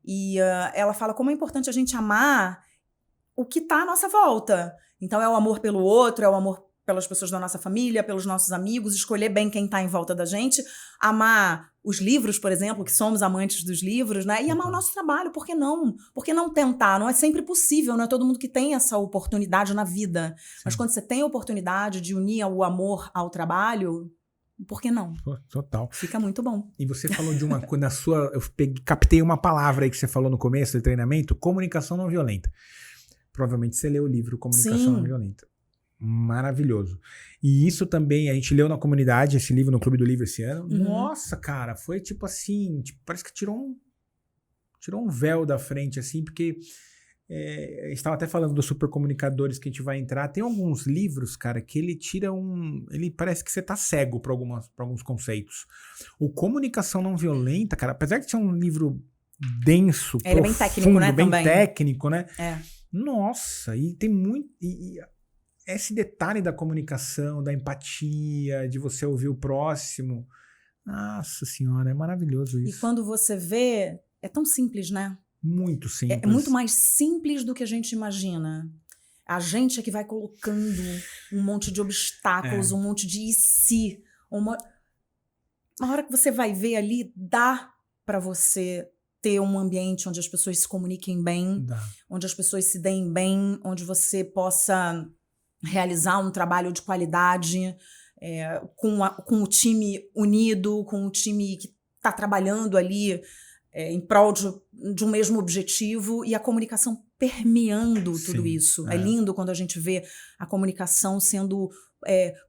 e ela fala como é importante a gente amar o que está à nossa volta. Então é o amor pelo outro, é o amor pelas pessoas da nossa família, pelos nossos amigos, escolher bem quem está em volta da gente, amar os livros, por exemplo, que somos amantes dos livros, né? E amar o nosso trabalho, por que não? Por que não tentar? Não é sempre possível, não é todo mundo que tem essa oportunidade na vida. Sim. Mas quando você tem a oportunidade de unir o amor ao trabalho, Por que não? Total. Fica muito bom. E você falou de uma coisa, captei uma palavra aí que você falou no começo do treinamento, comunicação não violenta. Provavelmente você leu o livro Comunicação Não Violenta. Maravilhoso. E isso também, a gente leu na comunidade esse livro no Clube do Livro esse ano. Nossa, cara, foi tipo assim, parece que tirou um véu da frente, assim, porque a gente estava até falando dos supercomunicadores que a gente vai entrar. Tem alguns livros, cara, que ele tira ele parece que você tá cego para alguns conceitos. O Comunicação Não Violenta, cara, apesar de ser um livro denso, ele profundo, é bem técnico, né? Bem também. técnico, né? É. Nossa, e tem muito... E esse detalhe da comunicação, da empatia, de você ouvir o próximo. Nossa senhora, é maravilhoso isso. E quando você vê, é tão simples, né? Muito simples. É muito mais simples do que a gente imagina. A gente é que vai colocando um monte de obstáculos, um monte de e se. Uma hora que você vai ver ali, dá para você ter um ambiente onde as pessoas se comuniquem bem, onde as pessoas se deem bem, onde você possa realizar um trabalho de qualidade, com o time unido, com o time que está trabalhando ali em prol de um mesmo objetivo, e a comunicação permeando tudo isso. É lindo quando a gente vê a comunicação sendo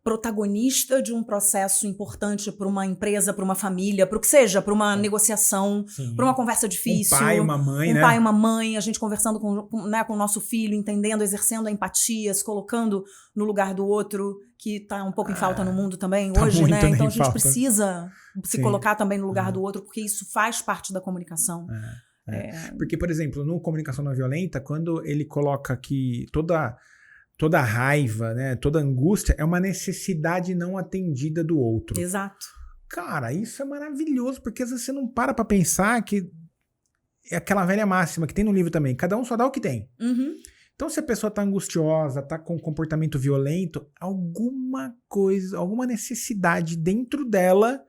protagonista de um processo importante para uma empresa, para uma família, para o que seja, para uma negociação, para uma conversa difícil. Um pai, uma mãe, né? Um pai e uma mãe, a gente conversando com o nosso filho, entendendo, exercendo a empatia, se colocando no lugar do outro, que está um pouco em falta no mundo também hoje, né? Então a gente precisa se colocar também no lugar do outro, porque isso faz parte da comunicação. Porque, por exemplo, no Comunicação Não Violenta, quando ele coloca que toda raiva, né, toda angústia é uma necessidade não atendida do outro. Exato. Cara, isso é maravilhoso, porque às vezes você não para pra pensar que é aquela velha máxima que tem no livro também, cada um só dá o que tem. Então, se a pessoa tá angustiosa, tá com comportamento violento, alguma coisa, alguma necessidade dentro dela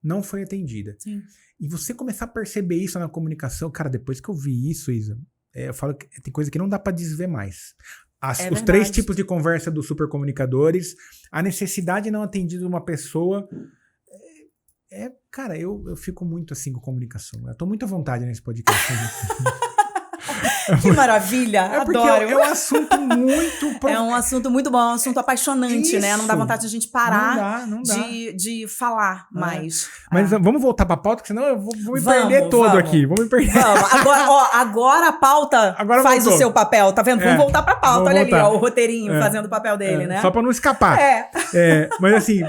não foi atendida. Sim. E você começar a perceber isso na comunicação, cara, depois que eu vi isso, Isa, eu falo que tem coisa que não dá pra desver mais. Os 3 tipos de conversa dos supercomunicadores, a necessidade não atendida de uma pessoa. Cara, eu fico muito assim com comunicação. Eu tô muito à vontade nesse podcast. Que maravilha, adoro. É um assunto muito... É um assunto muito bom, é um assunto apaixonante, Isso. né? Não dá vontade de a gente parar não dá. De falar mais. Mas vamos voltar pra pauta, porque senão eu vou me perder todo aqui. Vou me perder. Vamos. Agora a pauta faz voltou. O seu papel, tá vendo? Vamos voltar pra pauta. Olha voltar. Ali, ó, o roteirinho fazendo o papel dele, né? Só pra não escapar. Mas assim,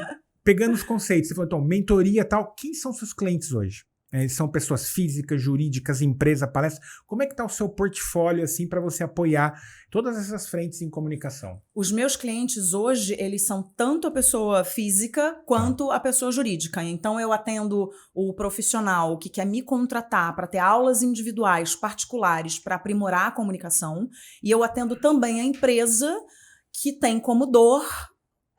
pegando os conceitos, você falou, então, mentoria e tal, quem são seus clientes hoje? São pessoas físicas, jurídicas, empresa, palestra. Como é que está o seu portfólio assim para você apoiar todas essas frentes em comunicação? Os meus clientes hoje, eles são tanto a pessoa física quanto a pessoa jurídica. Então eu atendo o profissional que quer me contratar para ter aulas individuais, particulares, para aprimorar a comunicação. E eu atendo também a empresa que tem como dor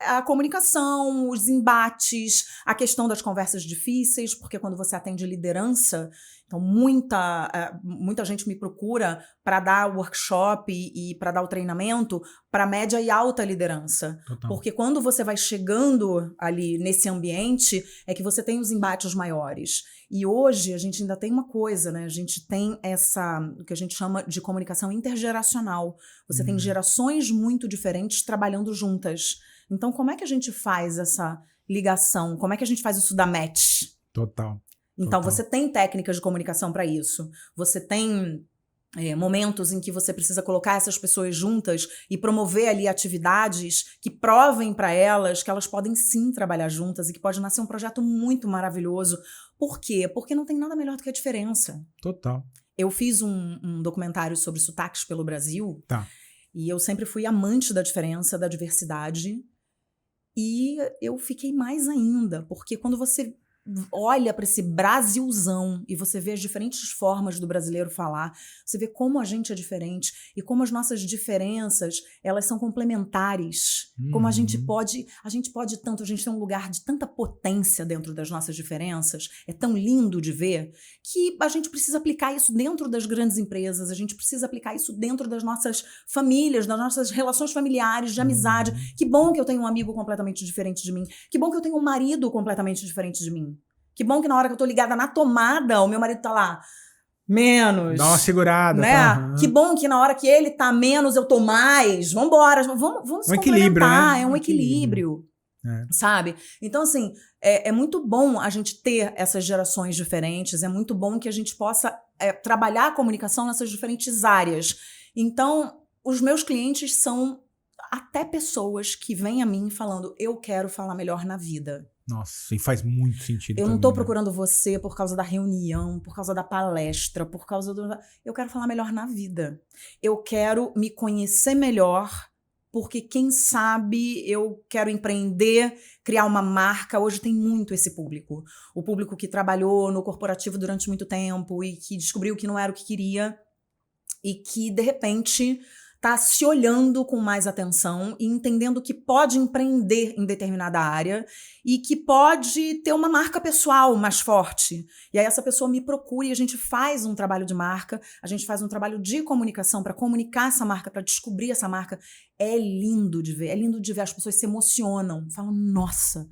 a comunicação, os embates, a questão das conversas difíceis, porque quando você atende liderança, então muita gente me procura para dar workshop e para dar o treinamento para média e alta liderança. Total. Porque quando você vai chegando ali nesse ambiente, é que você tem os embates maiores. E hoje a gente ainda tem uma coisa, né? A gente tem o que a gente chama de comunicação intergeracional. Você tem gerações muito diferentes trabalhando juntas. Então, como é que a gente faz essa ligação? Como é que a gente faz isso dar match? Total. Então, você tem técnicas de comunicação para isso. Você tem momentos em que você precisa colocar essas pessoas juntas e promover ali atividades que provem para elas que elas podem sim trabalhar juntas e que pode nascer um projeto muito maravilhoso. Por quê? Porque não tem nada melhor do que a diferença. Total. Eu fiz um documentário sobre sotaques pelo Brasil. Tá. E eu sempre fui amante da diferença, da diversidade. E eu fiquei mais ainda, porque quando você olha para esse Brasilzão e você vê as diferentes formas do brasileiro falar, você vê como a gente é diferente e como as nossas diferenças, elas são complementares. Como a gente pode tanto, a gente tem um lugar de tanta potência dentro das nossas diferenças, é tão lindo de ver, que a gente precisa aplicar isso dentro das grandes empresas, a gente precisa aplicar isso dentro das nossas famílias, das nossas relações familiares, de amizade. Que bom que eu tenho um amigo completamente diferente de mim, que bom que eu tenho um marido completamente diferente de mim. Que bom que na hora que eu tô ligada na tomada, o meu marido tá lá, menos. Dá uma segurada. Né? Tá? Que bom que na hora que ele tá menos, eu tô mais. Vambora, vamos se equilíbrio, né? É um equilíbrio. Sabe? Então, assim, é muito bom a gente ter essas gerações diferentes, é muito bom que a gente possa trabalhar a comunicação nessas diferentes áreas. Então, os meus clientes são até pessoas que vêm a mim falando, eu quero falar melhor na vida. Nossa, e faz muito sentido. Eu não tô procurando você por causa da reunião, por causa da palestra, por causa do... Eu quero falar melhor na vida. Eu quero me conhecer melhor, porque quem sabe eu quero empreender, criar uma marca. Hoje tem muito esse público. O público que trabalhou no corporativo durante muito tempo e que descobriu que não era o que queria e que, de repente, tá se olhando com mais atenção e entendendo que pode empreender em determinada área e que pode ter uma marca pessoal mais forte. E aí essa pessoa me procura e a gente faz um trabalho de marca, a gente faz um trabalho de comunicação para comunicar essa marca, para descobrir essa marca. É lindo de ver, as pessoas se emocionam, falam, nossa,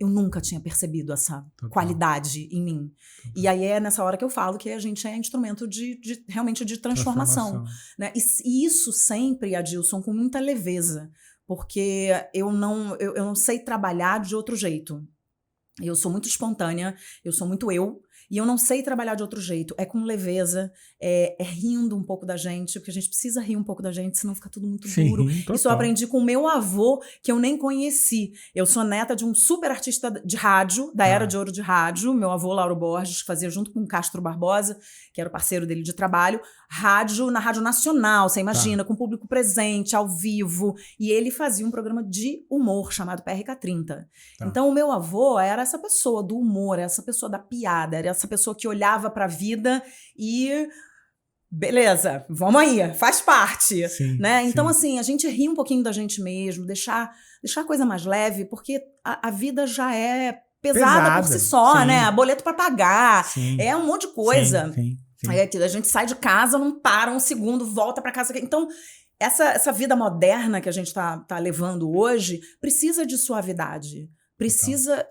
eu nunca tinha percebido essa qualidade em mim. E aí é nessa hora que eu falo que a gente é instrumento realmente de transformação. Né? E isso sempre, Adilson, com muita leveza, porque eu não sei trabalhar de outro jeito. Eu sou muito espontânea, eu sou muito eu, e eu não sei trabalhar de outro jeito. É com leveza, é rindo um pouco da gente, porque a gente precisa rir um pouco da gente, senão fica tudo muito duro. Total. Isso eu aprendi com o meu avô, que eu nem conheci. Eu sou neta de um super artista de rádio, da Era de Ouro de Rádio, meu avô Lauro Borges, que fazia junto com o Castro Barbosa, que era o parceiro dele de trabalho, na Rádio Nacional, você imagina, com público presente, ao vivo. E ele fazia um programa de humor chamado PRK30. Então o meu avô era essa pessoa do humor, essa pessoa da piada, era essa pessoa que olhava pra vida e... beleza, vamos aí, faz parte. Sim, né? Então, assim, a gente ri um pouquinho da gente mesmo, deixar a coisa mais leve, porque a vida já é pesada por si só, né? Boleto pra pagar, é um monte de coisa. Sim. Aí a gente sai de casa, não para um segundo, volta pra casa. Então, essa vida moderna que a gente tá levando hoje precisa de suavidade, precisa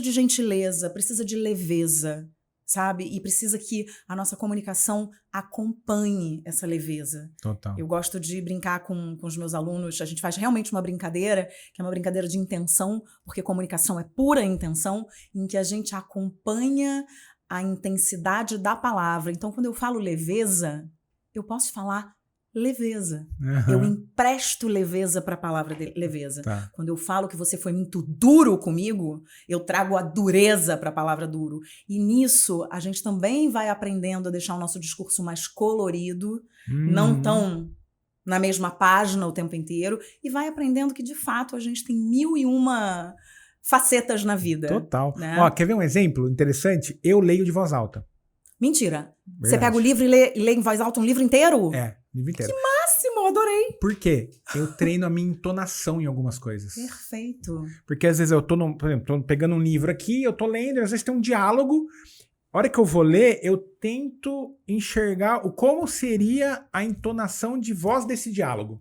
de gentileza, precisa de leveza, sabe? E precisa que a nossa comunicação acompanhe essa leveza. Total. Eu gosto de brincar com os meus alunos, a gente faz realmente uma brincadeira, que é uma brincadeira de intenção, porque comunicação é pura intenção, em que a gente acompanha a intensidade da palavra. Então, quando eu falo leveza, eu posso falar leveza. Eu empresto leveza para a palavra leveza. Quando eu falo que você foi muito duro comigo, eu trago a dureza para a palavra duro. E nisso, a gente também vai aprendendo a deixar o nosso discurso mais colorido, não tão na mesma página o tempo inteiro, e vai aprendendo que, de fato, a gente tem 1001 facetas na vida. Total. Né? Ó, quer ver um exemplo interessante? Eu leio de voz alta. Mentira. Verdade. Você pega o livro e lê em voz alta um livro inteiro? Livro inteiro. Que máximo, adorei. Por quê? Eu treino a minha entonação em algumas coisas. Perfeito. Porque às vezes eu tô, por exemplo, tô pegando um livro aqui, eu tô lendo, e às vezes tem um diálogo. A hora que eu vou ler, eu tento enxergar como seria a entonação de voz desse diálogo.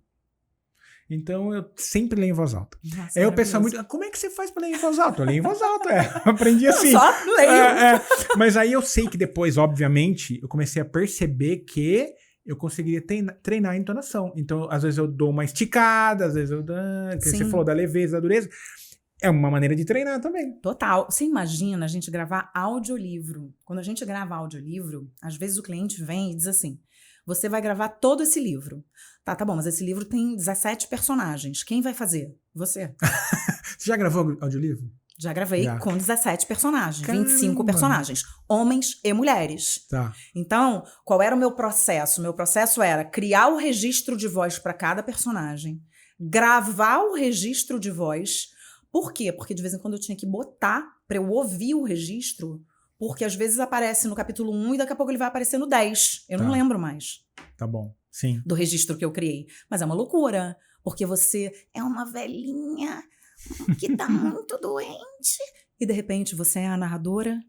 Então, eu sempre leio em voz alta. Nossa, aí eu penso muito, como é que você faz pra ler em voz alta? Eu leio em voz alta, aprendi assim. Eu só leio. Mas aí eu sei que depois, obviamente, eu comecei a perceber que eu conseguiria treinar a entonação. Então, às vezes eu dou uma esticada, às vezes eu dou... Que você falou da leveza, da dureza. É uma maneira de treinar também. Total. Você imagina a gente gravar audiolivro. Quando a gente grava audiolivro, às vezes o cliente vem e diz assim, você vai gravar todo esse livro. Tá bom, mas esse livro tem 17 personagens. Quem vai fazer? Você. Você já gravou audiolivro? Já gravei com 17 personagens, 25 personagens, homens e mulheres. Então, qual era o meu processo? O meu processo era criar o registro de voz para cada personagem, gravar o registro de voz. Por quê? Porque de vez em quando eu tinha que botar para eu ouvir o registro, porque às vezes aparece no capítulo 1 e daqui a pouco ele vai aparecer no 10. Eu não lembro mais. Tá bom, sim. Do registro que eu criei. Mas é uma loucura, porque você é uma velhinha que tá muito doente. E de repente você é a narradora.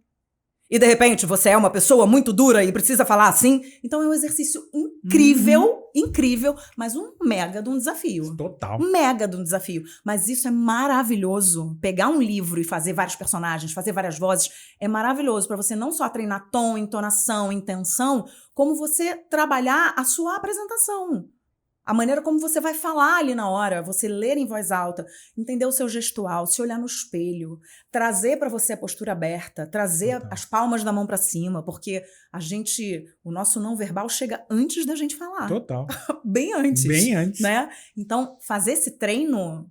E de repente você é uma pessoa muito dura e precisa falar assim. Então é um exercício incrível, incrível, mas um mega de um desafio. Total. Mega de um desafio. Mas isso é maravilhoso. Pegar um livro e fazer vários personagens, fazer várias vozes, é maravilhoso para você não só treinar tom, entonação, intenção, como você trabalhar a sua apresentação. A maneira como você vai falar ali na hora, você ler em voz alta, entender o seu gestual, se olhar no espelho, trazer para você a postura aberta, trazer as palmas da mão para cima, porque o nosso não verbal chega antes da gente falar. Total. Bem antes. Bem antes. Né? Então, fazer esse treino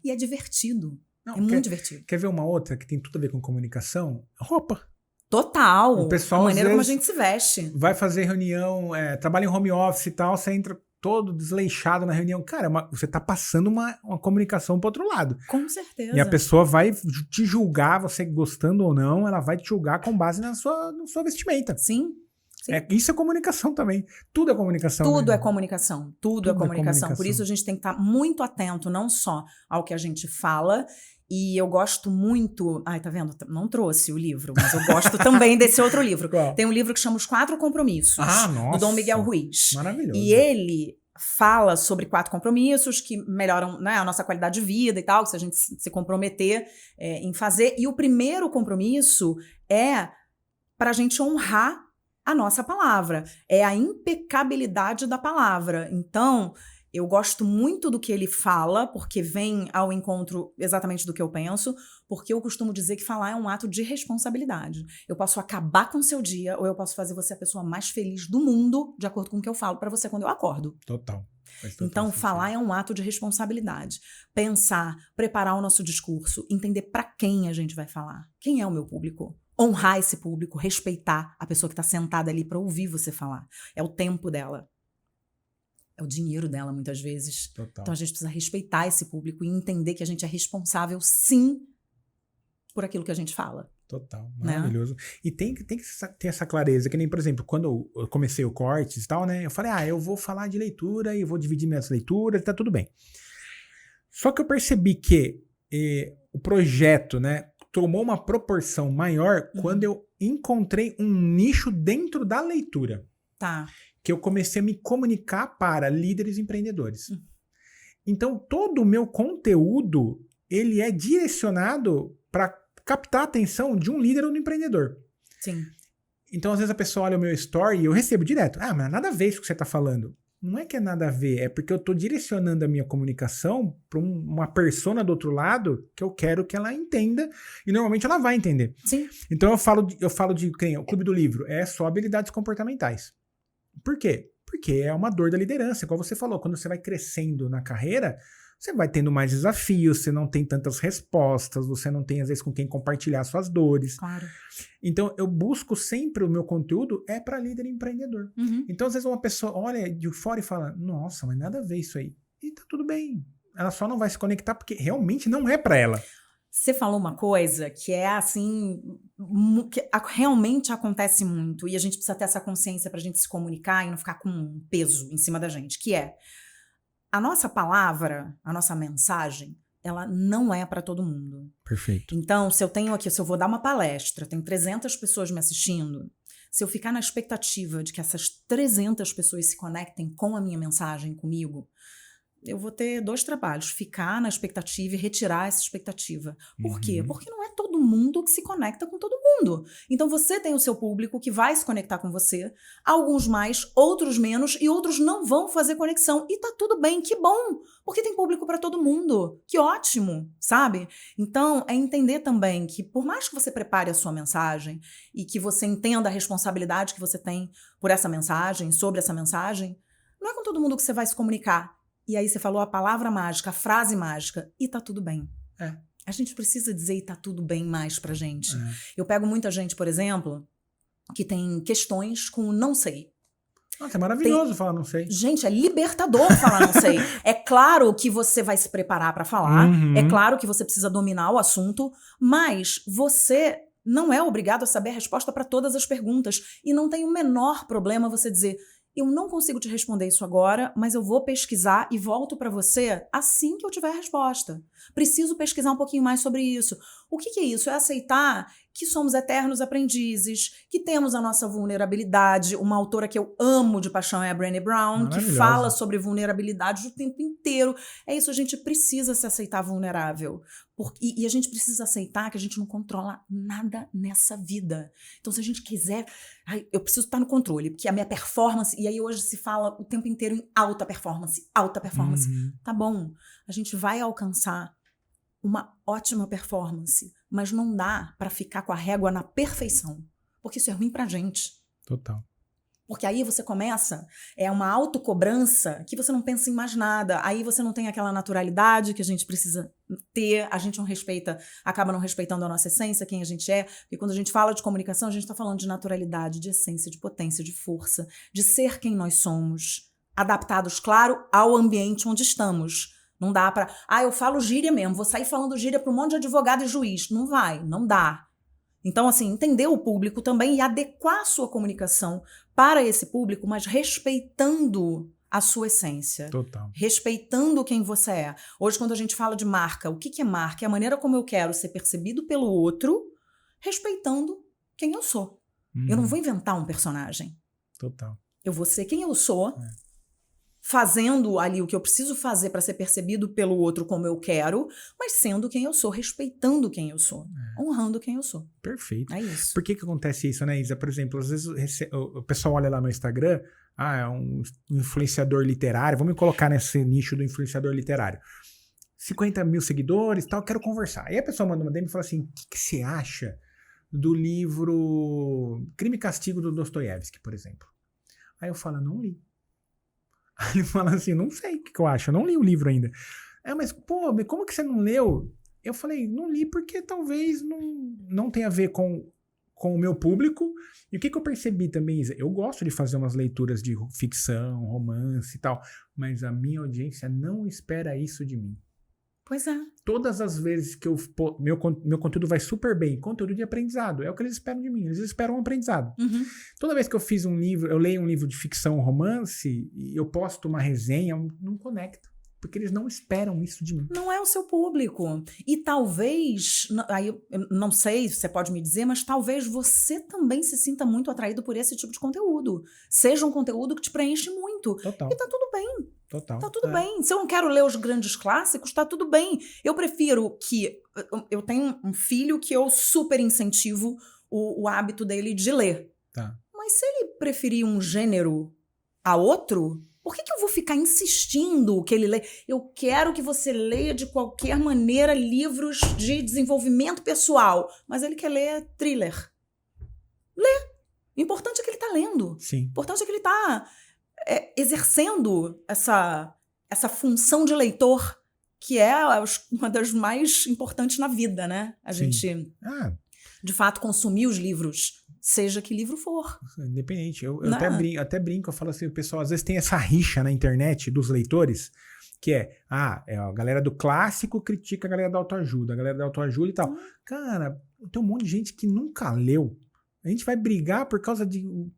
e é divertido. Não, muito divertido. Quer ver uma outra que tem tudo a ver com comunicação? Roupa. Total. O pessoal, a maneira às como a vezes, gente se veste. vai fazer reunião, trabalha em home office e tal, você entra todo desleixado na reunião. Cara, você tá passando uma comunicação pro outro lado. Com certeza. E a pessoa vai te julgar, você gostando ou não, ela vai te julgar com base na sua vestimenta. Sim. Isso é comunicação também. Tudo é comunicação. Tudo né? é comunicação. Tudo é comunicação. Por isso a gente tem que estar muito atento, não só ao que a gente fala. E eu gosto muito... Ai, tá vendo? Não trouxe o livro, mas eu gosto também desse outro livro. Qual? Tem um livro que chama Os 4 Compromissos, nossa. do Dom Miguel Ruiz. Maravilhoso. E ele fala sobre 4 compromissos que melhoram, né, a nossa qualidade de vida e tal, se a gente se comprometer em fazer. E o primeiro compromisso é para a gente honrar a nossa palavra. É a impecabilidade da palavra. Então... Eu gosto muito do que ele fala, porque vem ao encontro exatamente do que eu penso, porque eu costumo dizer que falar é um ato de responsabilidade. Eu posso acabar com o seu dia, ou eu posso fazer você a pessoa mais feliz do mundo, de acordo com o que eu falo para você quando eu acordo. Total. Então, falar é um ato de responsabilidade. Pensar, preparar o nosso discurso, entender para quem a gente vai falar. Quem é o meu público? Honrar esse público, respeitar a pessoa que está sentada ali para ouvir você falar. É o tempo dela. É o dinheiro dela, muitas vezes. Total. Então, a gente precisa respeitar esse público e entender que a gente é responsável, sim, por aquilo que a gente fala. Total. Maravilhoso. Né? E tem que ter essa clareza. Que nem, por exemplo, quando eu comecei o Cortes e tal, né? Eu falei, eu vou falar de leitura e vou dividir minhas leituras, tá tudo bem. Só que eu percebi que o projeto, né, tomou uma proporção maior quando eu encontrei um nicho dentro da leitura. Tá. Que eu comecei a me comunicar para líderes empreendedores. Então, todo o meu conteúdo, ele é direcionado para captar a atenção de um líder ou de um empreendedor. Sim. Então, às vezes a pessoa olha o meu story e eu recebo direto. Mas nada a ver isso que você está falando. Não é que é nada a ver, é porque eu estou direcionando a minha comunicação para uma persona do outro lado que eu quero que ela entenda e normalmente ela vai entender. Sim. Então, eu falo de o Clube do Livro, é só habilidades comportamentais. Por quê? Porque é uma dor da liderança, igual você falou, quando você vai crescendo na carreira, você vai tendo mais desafios, você não tem tantas respostas, você não tem, às vezes, com quem compartilhar suas dores. Claro. Então, eu busco sempre o meu conteúdo para líder e empreendedor. Então, às vezes, uma pessoa olha de fora e fala, nossa, mas nada a ver isso aí. E tá tudo bem. Ela só não vai se conectar porque realmente não é para ela. Você falou uma coisa que é assim, que realmente acontece muito e a gente precisa ter essa consciência pra gente se comunicar e não ficar com um peso em cima da gente, que é a nossa palavra, a nossa mensagem, ela não é pra todo mundo. Perfeito. Então, se eu vou dar uma palestra, tem 300 pessoas me assistindo, se eu ficar na expectativa de que essas 300 pessoas se conectem com a minha mensagem, comigo, eu vou ter 2 trabalhos, ficar na expectativa e retirar essa expectativa. Por quê? Porque não é todo mundo que se conecta com todo mundo. Então você tem o seu público que vai se conectar com você, alguns mais, outros menos, e outros não vão fazer conexão. E tá tudo bem, que bom, porque tem público para todo mundo. Que ótimo, sabe? Então é entender também que por mais que você prepare a sua mensagem e que você entenda a responsabilidade que você tem por essa mensagem, sobre essa mensagem, não é com todo mundo que você vai se comunicar. E aí você falou a palavra mágica, a frase mágica, e tá tudo bem. A gente precisa dizer e tá tudo bem mais pra gente. Eu pego muita gente, por exemplo, que tem questões com não sei. Nossa, é maravilhoso falar não sei. Gente, é libertador falar não sei. É claro que você vai se preparar para falar, é claro que você precisa dominar o assunto, mas você não é obrigado a saber a resposta para todas as perguntas. E não tem o menor problema você dizer: eu não consigo te responder isso agora, mas eu vou pesquisar e volto para você assim que eu tiver a resposta. Preciso pesquisar um pouquinho mais sobre isso. O que é isso? É aceitar que somos eternos aprendizes, que temos a nossa vulnerabilidade. Uma autora que eu amo de paixão é a Brené Brown, que fala sobre vulnerabilidade o tempo inteiro. É isso, a gente precisa se aceitar vulnerável. E a gente precisa aceitar que a gente não controla nada nessa vida. Então, se a gente quiser... eu preciso estar no controle, porque a minha performance... E aí hoje se fala o tempo inteiro em alta performance, alta performance. Tá bom, a gente vai alcançar uma ótima performance, mas não dá para ficar com a régua na perfeição, porque isso é ruim pra gente. Total. Porque aí você começa, é uma autocobrança que você não pensa em mais nada, aí você não tem aquela naturalidade que a gente precisa ter, a gente não respeita, acaba não respeitando a nossa essência, quem a gente é, porque quando a gente fala de comunicação, a gente tá falando de naturalidade, de essência, de potência, de força, de ser quem nós somos, adaptados, claro, ao ambiente onde estamos. Não dá pra... eu falo gíria mesmo, vou sair falando gíria pra um monte de advogado e juiz. Não vai, não dá. Então, assim, entender o público também e adequar a sua comunicação para esse público, mas respeitando a sua essência. Total. Respeitando quem você é. Hoje, quando a gente fala de marca, o que é marca? É a maneira como eu quero ser percebido pelo outro, respeitando quem eu sou. Eu não vou inventar um personagem. Total. Eu vou ser quem eu sou, fazendo ali o que eu preciso fazer para ser percebido pelo outro como eu quero, mas sendo quem eu sou, respeitando quem eu sou, honrando quem eu sou. Perfeito. É isso. Por que acontece isso, né, Isa? Por exemplo, às vezes o pessoal olha lá no Instagram, é um influenciador literário, vamos me colocar nesse nicho do influenciador literário. 50 mil seguidores, tal, quero conversar. Aí a pessoa manda uma DM e fala assim, o que você acha do livro Crime e Castigo do Dostoiévski, por exemplo? Aí eu falo, não li. Aí ele fala assim, não sei o que eu acho, eu não li o livro ainda. Mas pô, como que você não leu? Eu falei, não li porque talvez não tenha a ver com o meu público. E o que eu percebi também, Isa? Eu gosto de fazer umas leituras de ficção, romance e tal, mas a minha audiência não espera isso de mim. Pois é. Todas as vezes que meu conteúdo vai super bem, conteúdo de aprendizado, é o que eles esperam de mim, eles esperam um aprendizado. Toda vez que eu fiz um livro, eu leio um livro de ficção, romance, e eu posto uma resenha, não conecta, porque eles não esperam isso de mim. Não é o seu público. E talvez, aí eu não sei se você pode me dizer, mas talvez você também se sinta muito atraído por esse tipo de conteúdo. Seja um conteúdo que te preenche muito. Total. E tá tudo bem. Total. Tá tudo bem. Se eu não quero ler os grandes clássicos, tá tudo bem. Eu prefiro que... Eu tenho um filho que eu super incentivo o hábito dele de ler. Tá. Mas se ele preferir um gênero a outro, por que eu vou ficar insistindo que ele leia? Eu quero que você leia de qualquer maneira livros de desenvolvimento pessoal. Mas ele quer ler thriller. Lê. O importante é que ele tá lendo. Sim. O importante é que ele tá... exercendo essa função de leitor, que é uma das mais importantes na vida, né? A gente, de fato, consumir os livros, seja que livro for. Independente. Eu até brinco, eu falo assim, o pessoal às vezes tem essa rixa na internet dos leitores, que é a galera do clássico critica a galera da autoajuda, a galera da autoajuda e tal. Cara, tem um monte de gente que nunca leu. A gente vai brigar por causa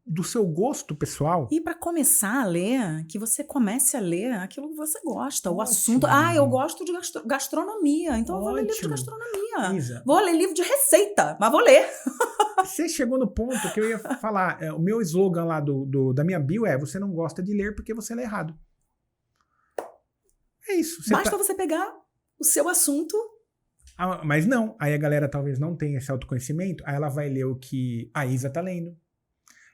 do seu gosto pessoal. E para começar a ler, que você comece a ler aquilo que você gosta. O assunto... eu gosto de gastronomia, então eu vou ler livro de gastronomia. Isa. Vou ler livro de receita, mas vou ler. Você chegou no ponto que eu ia falar, o meu slogan lá da minha bio é: você não gosta de ler porque você lê errado. É isso. Basta você pegar o seu assunto... mas não, aí a galera talvez não tenha esse autoconhecimento, aí ela vai ler o que a Isa tá lendo,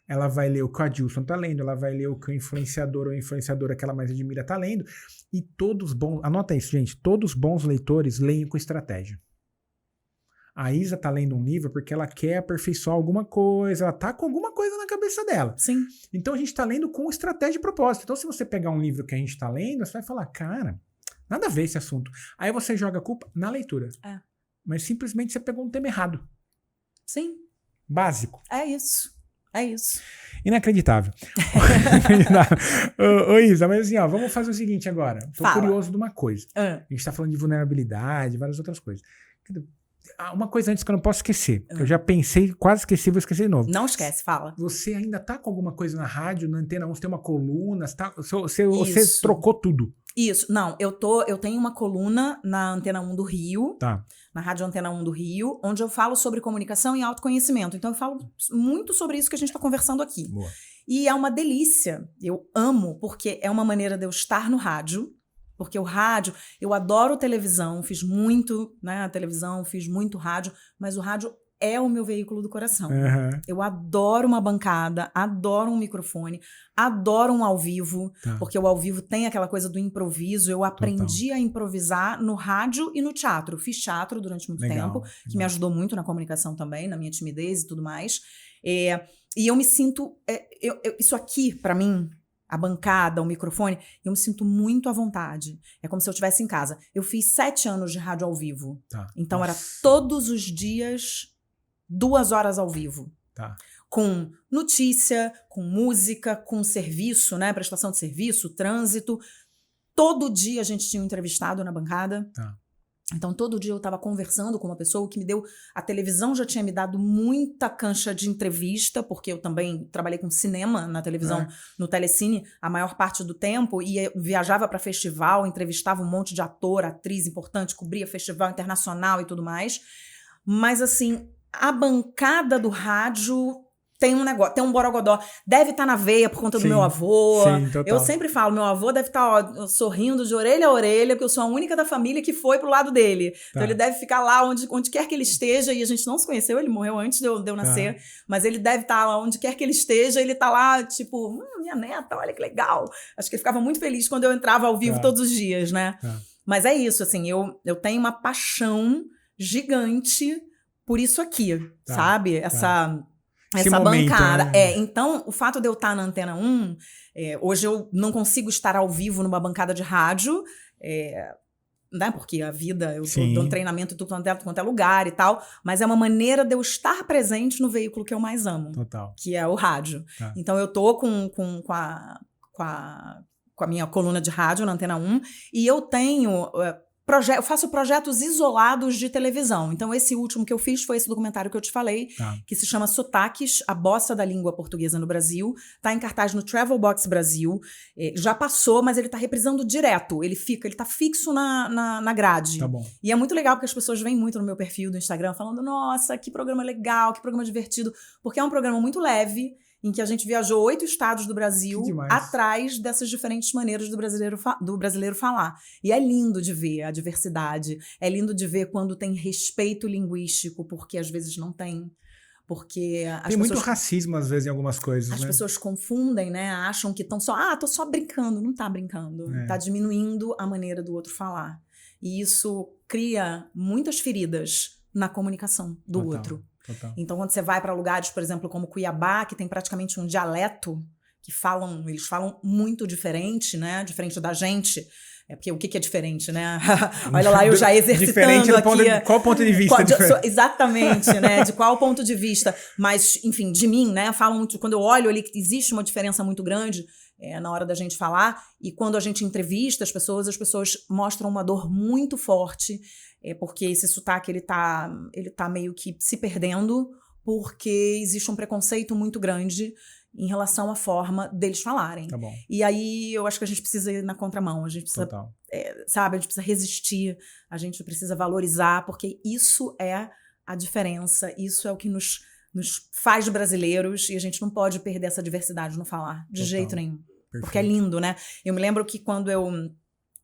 ela vai ler o que a Dilson tá lendo, ela vai ler o que o influenciador ou influenciadora que ela mais admira tá lendo, e todos bons, anota isso, gente, todos bons leitores leem com estratégia. A Isa tá lendo um livro porque ela quer aperfeiçoar alguma coisa, ela tá com alguma coisa na cabeça dela. Sim. Então a gente tá lendo com estratégia e propósito. Então se você pegar um livro que a gente tá lendo, você vai falar, cara... Nada a ver esse assunto. Aí você joga a culpa na leitura. Mas simplesmente você pegou um tema errado. Sim. Básico. É isso. É isso. Inacreditável. Ô, Isa, mas assim, ó, vamos fazer o seguinte agora. Tô curioso de uma coisa. A gente tá falando de vulnerabilidade, várias outras coisas. Uma coisa antes que eu não posso esquecer. Que eu já pensei, quase esqueci, vou esquecer de novo. Não esquece, fala. Você ainda tá com alguma coisa na rádio, na Antena 1, você tem uma coluna, você trocou tudo. Isso. Não, eu tenho uma coluna na Antena 1 do Rio. Tá. Na Rádio Antena 1 do Rio, onde eu falo sobre comunicação e autoconhecimento. Então, eu falo muito sobre isso que a gente está conversando aqui. Boa. E é uma delícia. Eu amo, porque é uma maneira de eu estar no rádio. Porque o rádio, eu adoro televisão, fiz muito, né, televisão, fiz muito rádio, mas o rádio é o meu veículo do coração. Uhum. Eu adoro uma bancada, adoro um microfone, adoro um ao vivo, porque o ao vivo tem aquela coisa do improviso. Eu aprendi a improvisar no rádio e no teatro. Fiz teatro durante muito tempo, que me ajudou muito na comunicação também, na minha timidez e tudo mais. E eu me sinto... isso aqui, pra mim... A bancada, o microfone, eu me sinto muito à vontade. É como se eu estivesse em casa. Eu fiz 7 anos de rádio ao vivo. Então, era todos os dias, 2 horas ao vivo. Com notícia, com música, com serviço, né? Prestação de serviço, trânsito. Todo dia a gente tinha um entrevistado na bancada. Então, todo dia eu estava conversando com uma pessoa que me deu... A televisão já tinha me dado muita cancha de entrevista, porque eu também trabalhei com cinema na televisão, no Telecine, a maior parte do tempo, e viajava para festival, entrevistava um monte de ator, atriz importante, cobria festival internacional e tudo mais. Mas, assim, a bancada do rádio... Tem um negócio, tem um borogodó. Deve estar na veia por conta do meu avô. Sim, total. Eu sempre falo, meu avô deve estar sorrindo de orelha a orelha, porque eu sou a única da família que foi pro lado dele. Então ele deve ficar lá onde quer que ele esteja, e a gente não se conheceu, ele morreu antes de eu nascer, mas ele deve estar lá onde quer que ele esteja, ele tá lá, tipo, minha neta, olha que legal. Acho que ele ficava muito feliz quando eu entrava ao vivo todos os dias, né? Mas é isso, assim, eu tenho uma paixão gigante por isso aqui, sabe? Essa bancada. Né? Então, o fato de eu estar na Antena 1, hoje eu não consigo estar ao vivo numa bancada de rádio, né? Porque a vida, eu dou um treinamento em tudo quanto é lugar e tal, mas é uma maneira de eu estar presente no veículo que eu mais amo, que é o rádio. Então, eu tô com a minha coluna de rádio na Antena 1, e eu tenho... eu faço projetos isolados de televisão. Então, esse último que eu fiz foi esse documentário que eu te falei, que se chama Sotaques, a bossa da língua portuguesa no Brasil. Tá em cartaz no Travel Box Brasil. Já passou, mas ele tá reprisando direto. Ele tá fixo na grade. Tá bom. E é muito legal, porque as pessoas vêm muito no meu perfil do Instagram falando, nossa, que programa legal, que programa divertido. Porque é um programa muito leve, em que a gente viajou 8 estados do Brasil atrás dessas diferentes maneiras do brasileiro falar. E é lindo de ver a diversidade, é lindo de ver quando tem respeito linguístico, porque às vezes não tem. Porque tem muito racismo, às vezes, em algumas coisas, As pessoas confundem, né? Acham que estão tô só brincando. Não tá brincando. Tá diminuindo a maneira do outro falar. E isso cria muitas feridas na comunicação do outro. Então, quando você vai para lugares, por exemplo, como Cuiabá, que tem praticamente um dialeto, eles falam muito diferente, né? Diferente da gente. Porque o que é diferente, né? Olha lá, eu já exercitando aqui. Qual ponto de vista? Exatamente, né? De qual ponto de vista. Mas, enfim, de mim, né? Falam muito. Quando eu olho ali que existe uma diferença muito grande na hora da gente falar, e quando a gente entrevista as pessoas mostram uma dor muito forte, porque esse sotaque ele tá meio que se perdendo, porque existe um preconceito muito grande em relação à forma deles falarem. Tá bom. E aí eu acho que a gente precisa ir na contramão, a gente precisa, sabe, a gente precisa resistir, a gente precisa valorizar, porque isso é a diferença, isso é o que nos faz brasileiros, e a gente não pode perder essa diversidade no falar, de jeito nenhum. Perfeito. Porque é lindo, né? Eu me lembro que quando eu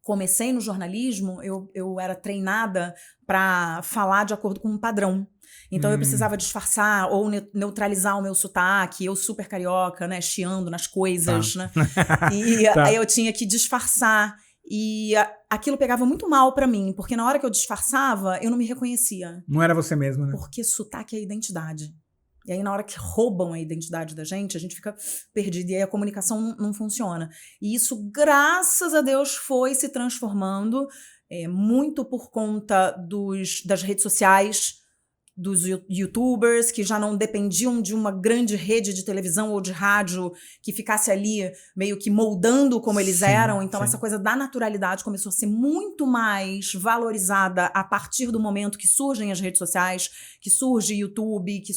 comecei no jornalismo, eu era treinada para falar de acordo com um padrão. Então eu precisava disfarçar ou neutralizar o meu sotaque, eu super carioca, né, chiando nas coisas, né? E aí eu tinha que disfarçar. E aquilo pegava muito mal pra mim, porque na hora que eu disfarçava, eu não me reconhecia. Não era você mesmo, né? Porque sotaque é identidade. E aí, na hora que roubam a identidade da gente, a gente fica perdido. E aí a comunicação não funciona. E isso, graças a Deus, foi se transformando muito por conta das redes sociais, dos youtubers, que já não dependiam de uma grande rede de televisão ou de rádio que ficasse ali meio que moldando como eles eram. Então, essa coisa da naturalidade começou a ser muito mais valorizada a partir do momento que surgem as redes sociais, que surge YouTube, que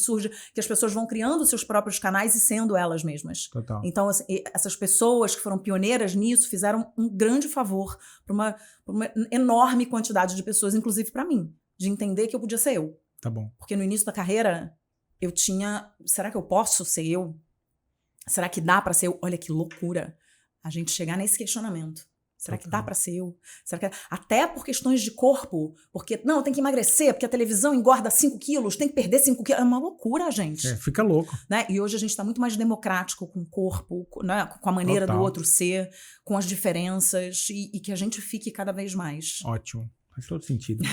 as pessoas vão criando seus próprios canais e sendo elas mesmas. Total. Então, assim, essas pessoas que foram pioneiras nisso fizeram um grande favor para uma enorme quantidade de pessoas, inclusive para mim, de entender que eu podia ser eu. Tá bom. Porque no início da carreira, eu tinha... Será que eu posso ser eu? Será que dá pra ser eu? Olha que loucura a gente chegar nesse questionamento. Será que dá pra ser eu? Será que... Até por questões de corpo. Porque, não, tem que emagrecer, porque a televisão engorda 5 quilos, tem que perder 5 quilos. É uma loucura, gente. Fica louco. Né? E hoje a gente tá muito mais democrático com o corpo, né? Com a maneira do outro ser, com as diferenças, e que a gente fique cada vez mais. Ótimo. Faz todo sentido.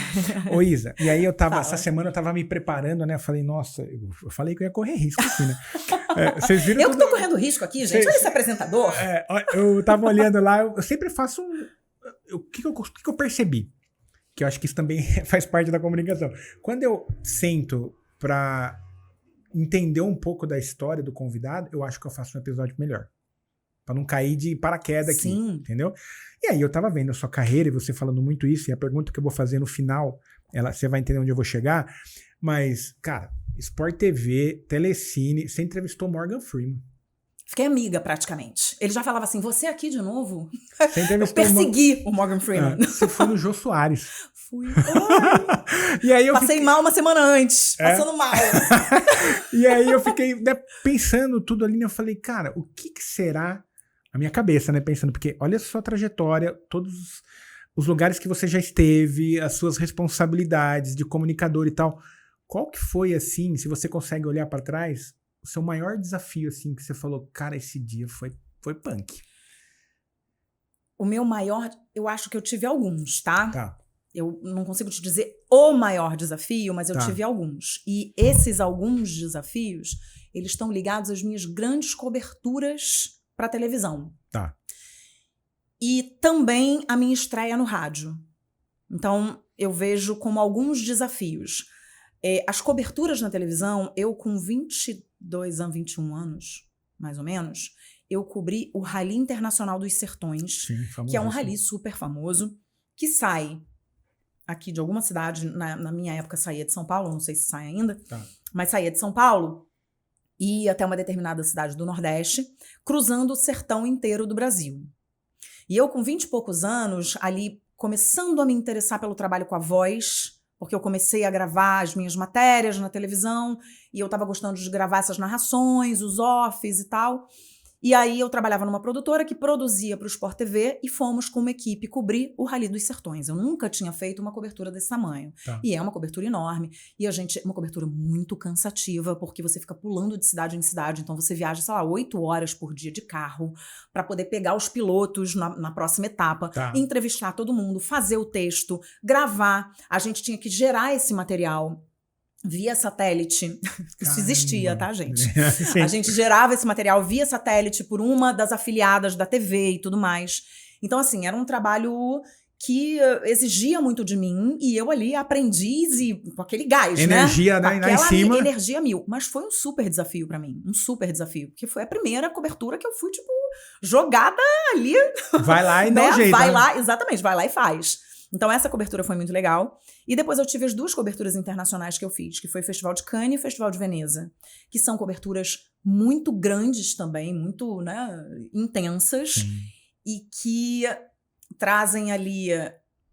Ô, Isa, e aí essa semana eu tava me preparando, né? Eu falei, nossa, eu falei que eu ia correr risco aqui, né? Vocês viram eu que tô correndo risco aqui, gente. Olha esse apresentador. Eu tava olhando lá, eu sempre faço o que eu percebi? Que eu acho que isso também faz parte da comunicação. Quando eu sento pra entender um pouco da história do convidado, eu acho que eu faço um episódio melhor. Pra não cair de paraquedas aqui, entendeu? E aí eu tava vendo a sua carreira e você falando muito isso, e a pergunta que eu vou fazer no final, você vai entender onde eu vou chegar, mas, cara, Sport TV, Telecine, você entrevistou Morgan Freeman. Fiquei amiga, praticamente. Ele já falava assim, você aqui de novo? Você entrevistou eu persegui o Morgan Freeman. Você foi no Jô Soares. Fui. E aí eu passei mal uma semana antes, passando mal. E aí eu fiquei, né, pensando tudo ali, né, eu falei, cara, o que será... A minha cabeça, né, pensando, porque olha a sua trajetória, todos os lugares que você já esteve, as suas responsabilidades de comunicador e tal. Qual que foi, assim, se você consegue olhar pra trás, o seu maior desafio, assim, que você falou, cara, esse dia foi punk? O meu maior, eu acho que eu tive alguns, tá? Tá. Eu não consigo te dizer o maior desafio, mas eu tive alguns. E esses alguns desafios, eles estão ligados às minhas grandes coberturas para televisão. Tá. E também a minha estreia no rádio. Então, eu vejo como alguns desafios. As coberturas na televisão, eu com 22 anos, 21 anos, mais ou menos, eu cobri o Rally Internacional dos Sertões, que é um rally super famoso, que sai aqui de alguma cidade, na minha época saía de São Paulo, não sei se sai ainda, mas saía de São Paulo, e até uma determinada cidade do Nordeste, cruzando o sertão inteiro do Brasil. E eu, com 20 e poucos anos, ali começando a me interessar pelo trabalho com a voz, porque eu comecei a gravar as minhas matérias na televisão, e eu estava gostando de gravar essas narrações, os offs e tal. E aí eu trabalhava numa produtora que produzia para o Sport TV e fomos com uma equipe cobrir o Rally dos Sertões. Eu nunca tinha feito uma cobertura desse tamanho. E é uma cobertura enorme. E uma cobertura muito cansativa, porque você fica pulando de cidade em cidade. Então você viaja, sei lá, 8 horas por dia de carro para poder pegar os pilotos na próxima etapa, entrevistar todo mundo, fazer o texto, gravar. A gente tinha que gerar esse material via satélite. Isso existia, tá, gente? A gente gerava esse material via satélite por uma das afiliadas da TV e tudo mais. Então, assim, era um trabalho que exigia muito de mim, e eu ali aprendiz e com aquele gás, energia, né? Lá em cima. Energia mil. Mas foi um super desafio pra mim. Um super desafio. Porque foi a primeira cobertura que eu fui, tipo, jogada ali. Vai lá e dá um jeito. Vai lá, exatamente. Vai lá e faz. Então, essa cobertura foi muito legal. E depois eu tive as 2 coberturas internacionais que eu fiz, que foi o Festival de Cannes e o Festival de Veneza, que são coberturas muito grandes também, muito, né, intensas, e que trazem ali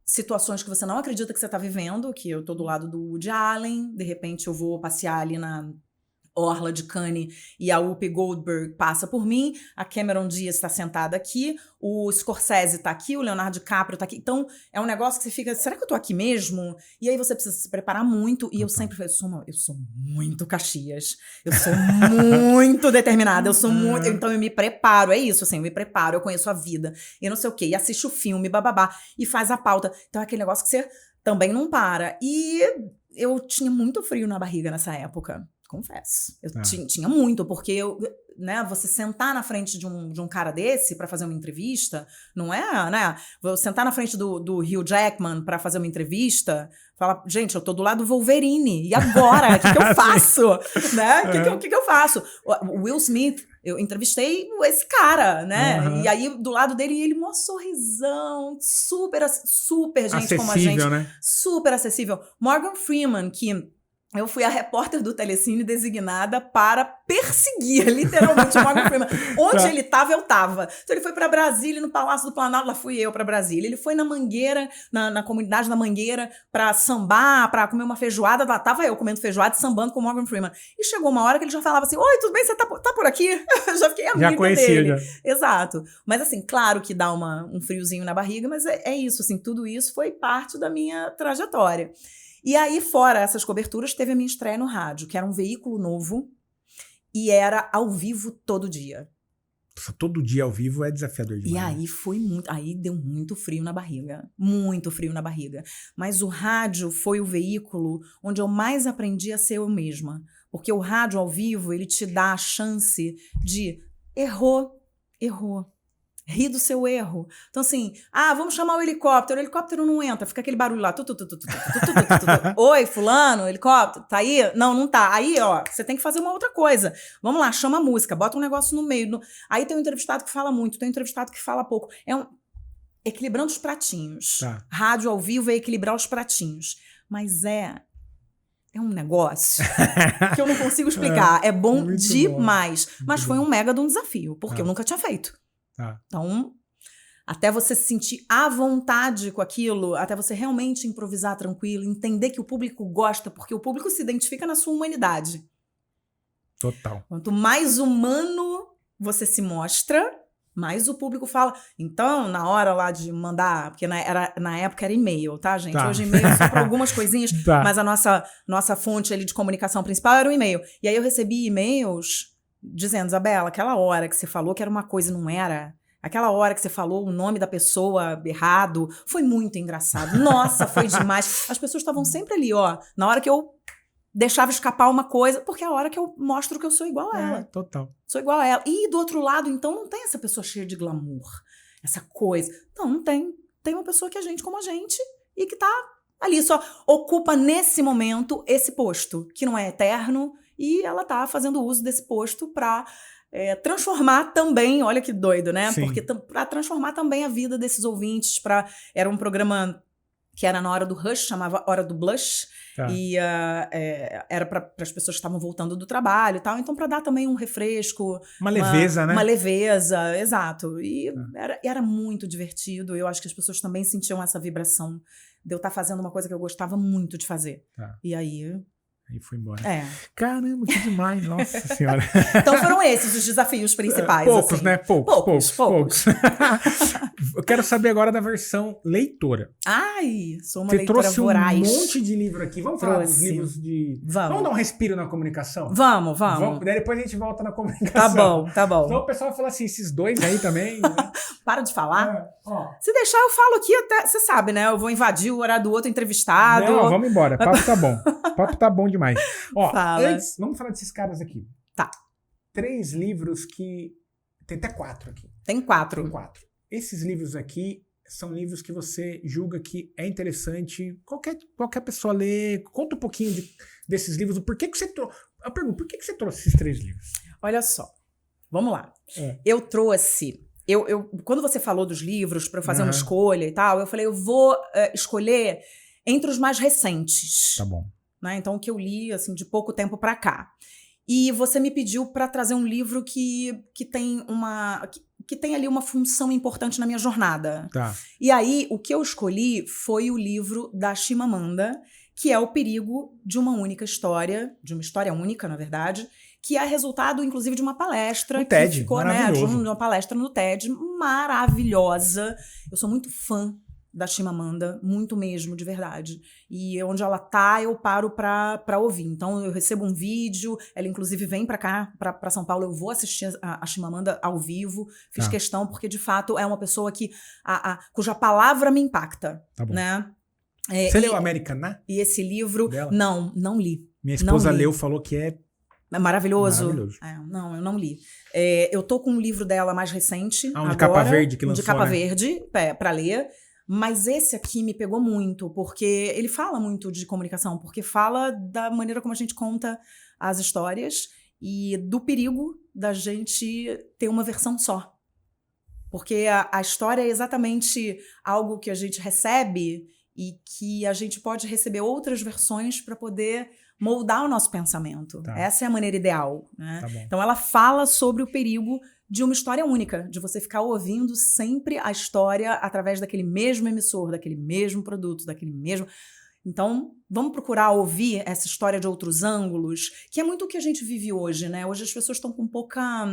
situações que você não acredita que você está vivendo, que eu tô do lado do Woody Allen, de repente eu vou passear ali na orla de Cannes e a Whoopi Goldberg passa por mim, a Cameron Diaz está sentada aqui, o Scorsese está aqui, o Leonardo DiCaprio está aqui. Então, é um negócio que você fica, será que eu tô aqui mesmo? E aí você precisa se preparar muito. E eu sempre falo, eu sou muito Caxias. Eu sou muito determinada. Eu sou muito... Então, eu me preparo. É isso, assim, eu me preparo. Eu conheço a vida. E não sei o quê. E assisto o filme, bababá. E faz a pauta. Então, é aquele negócio que você também não para. E eu tinha muito frio na barriga nessa época. Confesso. Eu Tá. tinha muito, porque né, você sentar na frente de um cara desse pra fazer uma entrevista, não é, né? Vou sentar na frente do Hugh Jackman pra fazer uma entrevista, falar, gente, eu tô do lado do Wolverine, e agora? O que eu faço? Né? O que eu faço? O Will Smith, eu entrevistei esse cara, né? Uhum. E aí, do lado dele, ele mó sorrisão, super gente acessível, como a gente. né? Super acessível. Morgan Freeman, que eu fui a repórter do Telecine designada para perseguir, literalmente, o Morgan Freeman. Onde ele estava, eu estava. Então, ele foi para Brasília, no Palácio do Planalto, lá fui eu para Brasília. Ele foi na Mangueira, na comunidade da Mangueira, para sambar, para comer uma feijoada. Lá estava eu comendo feijoada e sambando com o Morgan Freeman. E chegou uma hora que ele já falava assim, oi, tudo bem, você tá por aqui? Eu já fiquei amiga Já conhecia, dele. já. Exato. Mas assim, claro que dá um friozinho na barriga, mas é isso, assim, tudo isso foi parte da minha trajetória. E aí, fora essas coberturas, teve a minha estreia no rádio, que era um veículo novo e era ao vivo todo dia. Todo dia ao vivo é desafiador demais. E aí aí deu muito frio na barriga. Muito frio na barriga. Mas o rádio foi o veículo onde eu mais aprendi a ser eu mesma. Porque o rádio ao vivo, ele te dá a chance de errou. Ri do seu erro. Então, assim, vamos chamar o helicóptero não entra, fica aquele barulho lá. Oi, fulano, helicóptero, tá aí? Não tá. Aí, ó, você tem que fazer uma outra coisa. Vamos lá, chama a música, bota um negócio no meio. Aí tem um entrevistado que fala muito, tem um entrevistado que fala pouco. Equilibrando os pratinhos. Tá. Rádio ao vivo é equilibrar os pratinhos. Mas é um negócio que eu não consigo explicar. É bom demais. Bom. Mas foi um mega de um desafio, porque eu nunca tinha feito. Tá. Então, até você se sentir à vontade com aquilo, até você realmente improvisar tranquilo, entender que o público gosta, porque o público se identifica na sua humanidade. Total. Quanto mais humano você se mostra, mais o público fala. Então, na hora lá de mandar, porque na época era e-mail, tá, gente? Tá. Hoje e-mail é só para algumas coisinhas, Tá. mas a nossa fonte ali de comunicação principal era o e-mail. E aí eu recebi e-mails dizendo, Isabela, aquela hora que você falou que era uma coisa e não era, aquela hora que você falou o nome da pessoa errado, foi muito engraçado. Nossa, foi demais. As pessoas estavam sempre ali, ó, na hora que eu deixava escapar uma coisa, porque é a hora que eu mostro que eu sou igual a ela. Total. Sou igual a ela. E do outro lado, então, não tem essa pessoa cheia de glamour, essa coisa. Não tem. Tem uma pessoa que é gente como a gente e que tá ali, só ocupa nesse momento esse posto, que não é eterno, e ela tá fazendo uso desse posto para transformar também, olha que doido, né? Sim. Porque para transformar também a vida desses ouvintes, era um programa que era na hora do rush, chamava Hora do Blush, Tá. e era para as pessoas que estavam voltando do trabalho e tal, então para dar também um refresco. Uma leveza, né? Uma leveza, exato. E era muito divertido, eu acho que as pessoas também sentiam essa vibração de eu estar fazendo uma coisa que eu gostava muito de fazer. Tá. E aí foi embora. Caramba, que demais, nossa senhora. Então foram esses os desafios principais. Poucos, assim. né? Poucos. Eu quero saber agora da versão leitora. Ai, sou uma Você leitora trouxe voraz. um monte de livro aqui. Vamos falar dos livros de... Vamos dar um respiro na comunicação? Vamos. Daí depois a gente volta na comunicação. Tá bom. Então o pessoal fala assim, esses dois aí também... Né? Para de falar. Se deixar, eu falo aqui até... Você sabe, né? Eu vou invadir o horário do outro entrevistado. Não, vamos embora. O papo tá bom. O papo tá bom demais. Fala. Antes, vamos falar desses caras aqui. Tá. 3 livros que... Tem até 4 aqui. Tem 4. Tem 4. Esses livros aqui são livros que você julga que é interessante qualquer pessoa ler. Conta um pouquinho desses livros. Por que você trouxe... Eu pergunto, por que você trouxe esses 3 livros? Olha só. Vamos lá. Eu trouxe... quando você falou dos livros para eu fazer uma escolha e tal, eu falei, eu vou escolher entre os mais recentes. Tá bom. Né? Então, o que eu li, assim, de pouco tempo para cá. E você me pediu para trazer um livro que tem ali uma função importante na minha jornada. Tá. E aí, o que eu escolhi foi o livro da Chimamanda, que é O Perigo de uma Única História, de uma história única, na verdade, que é resultado, inclusive, de uma palestra. No TED, que ficou, maravilhoso. De uma palestra no TED, maravilhosa. Eu sou muito fã da Chimamanda, muito mesmo, de verdade. E onde ela tá, eu paro pra ouvir. Então, eu recebo um vídeo, ela inclusive vem pra cá, pra São Paulo, eu vou assistir a Chimamanda ao vivo. Fiz questão, porque de fato é uma pessoa que cuja palavra me impacta. Tá bom. Né? Você leu Americaná? E esse livro, dela? não li. Minha esposa li. leu, falou que é É maravilhoso. Maravilhoso. Não, eu não li. Eu tô com um livro dela mais recente. Um de capa verde que lançou, de capa né? verde, pra ler. Mas esse aqui me pegou muito, porque ele fala muito de comunicação, porque fala da maneira como a gente conta as histórias e do perigo da gente ter uma versão só. Porque a história é exatamente algo que a gente recebe e que a gente pode receber outras versões para poder moldar o nosso pensamento. Tá. Essa é a maneira ideal, né? Tá bom. Então ela fala sobre o perigo de uma história única, de você ficar ouvindo sempre a história através daquele mesmo emissor, daquele mesmo produto, daquele mesmo... Então, vamos procurar ouvir essa história de outros ângulos, que é muito o que a gente vive hoje, né? Hoje as pessoas estão com pouca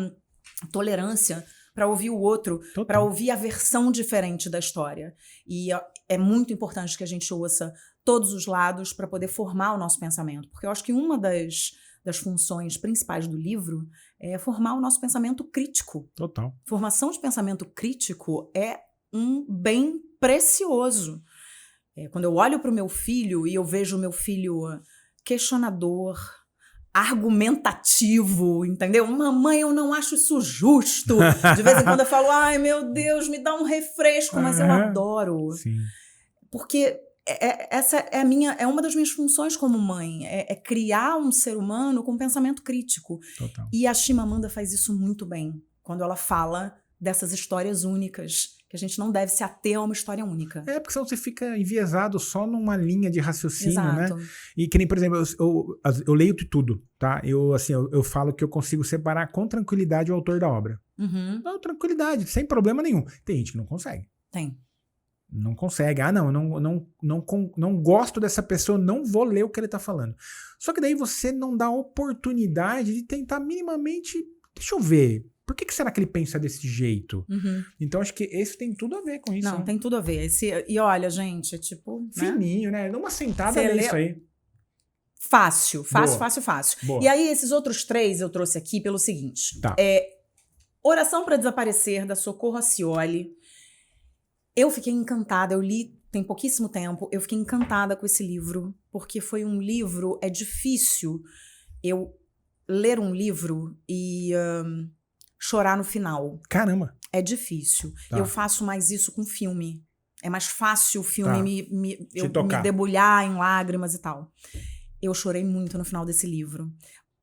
tolerância para ouvir o outro, para ouvir a versão diferente da história. E é muito importante que a gente ouça todos os lados para poder formar o nosso pensamento. Porque eu acho que uma das funções principais do livro é formar o nosso pensamento crítico. Total. Formação de pensamento crítico é um bem precioso. Quando eu olho para o meu filho e eu vejo o meu filho questionador, argumentativo, entendeu? Mamãe, eu não acho isso justo. De vez em quando eu falo, ai meu Deus, me dá um refresco, mas eu adoro. Sim. Porque essa é uma das minhas funções como mãe, é criar um ser humano com pensamento crítico. Total. E a Chimamanda faz isso muito bem, quando ela fala dessas histórias únicas, que a gente não deve se ater a uma história única. Porque senão você fica enviesado só numa linha de raciocínio, Exato. né? E que nem, por exemplo, eu leio de tudo, tá? Eu falo que eu consigo separar com tranquilidade o autor da obra. Uhum. Não, tranquilidade, sem problema nenhum. Tem gente que não consegue. Tem. Não consegue. Eu não gosto dessa pessoa, não vou ler o que ele tá falando. Só que daí você não dá oportunidade de tentar minimamente... Deixa eu ver... Por que será que ele pensa desse jeito? Uhum. Então, acho que esse tem tudo a ver com isso. Não, né? tem tudo a ver. E olha, gente, é tipo... Fininho, né? Dá uma sentada Você nisso aí. Fácil. Boa. E aí, esses outros 3 eu trouxe aqui pelo seguinte. Tá. Oração para Desaparecer, da Socorro Acioli. Eu fiquei encantada, eu li tem pouquíssimo tempo, eu fiquei encantada com esse livro, porque foi um livro, é difícil eu ler um livro e... chorar no final. Caramba. É difícil. Tá. Eu faço mais isso com filme. É mais fácil o filme me debulhar em lágrimas e tal. Eu chorei muito no final desse livro.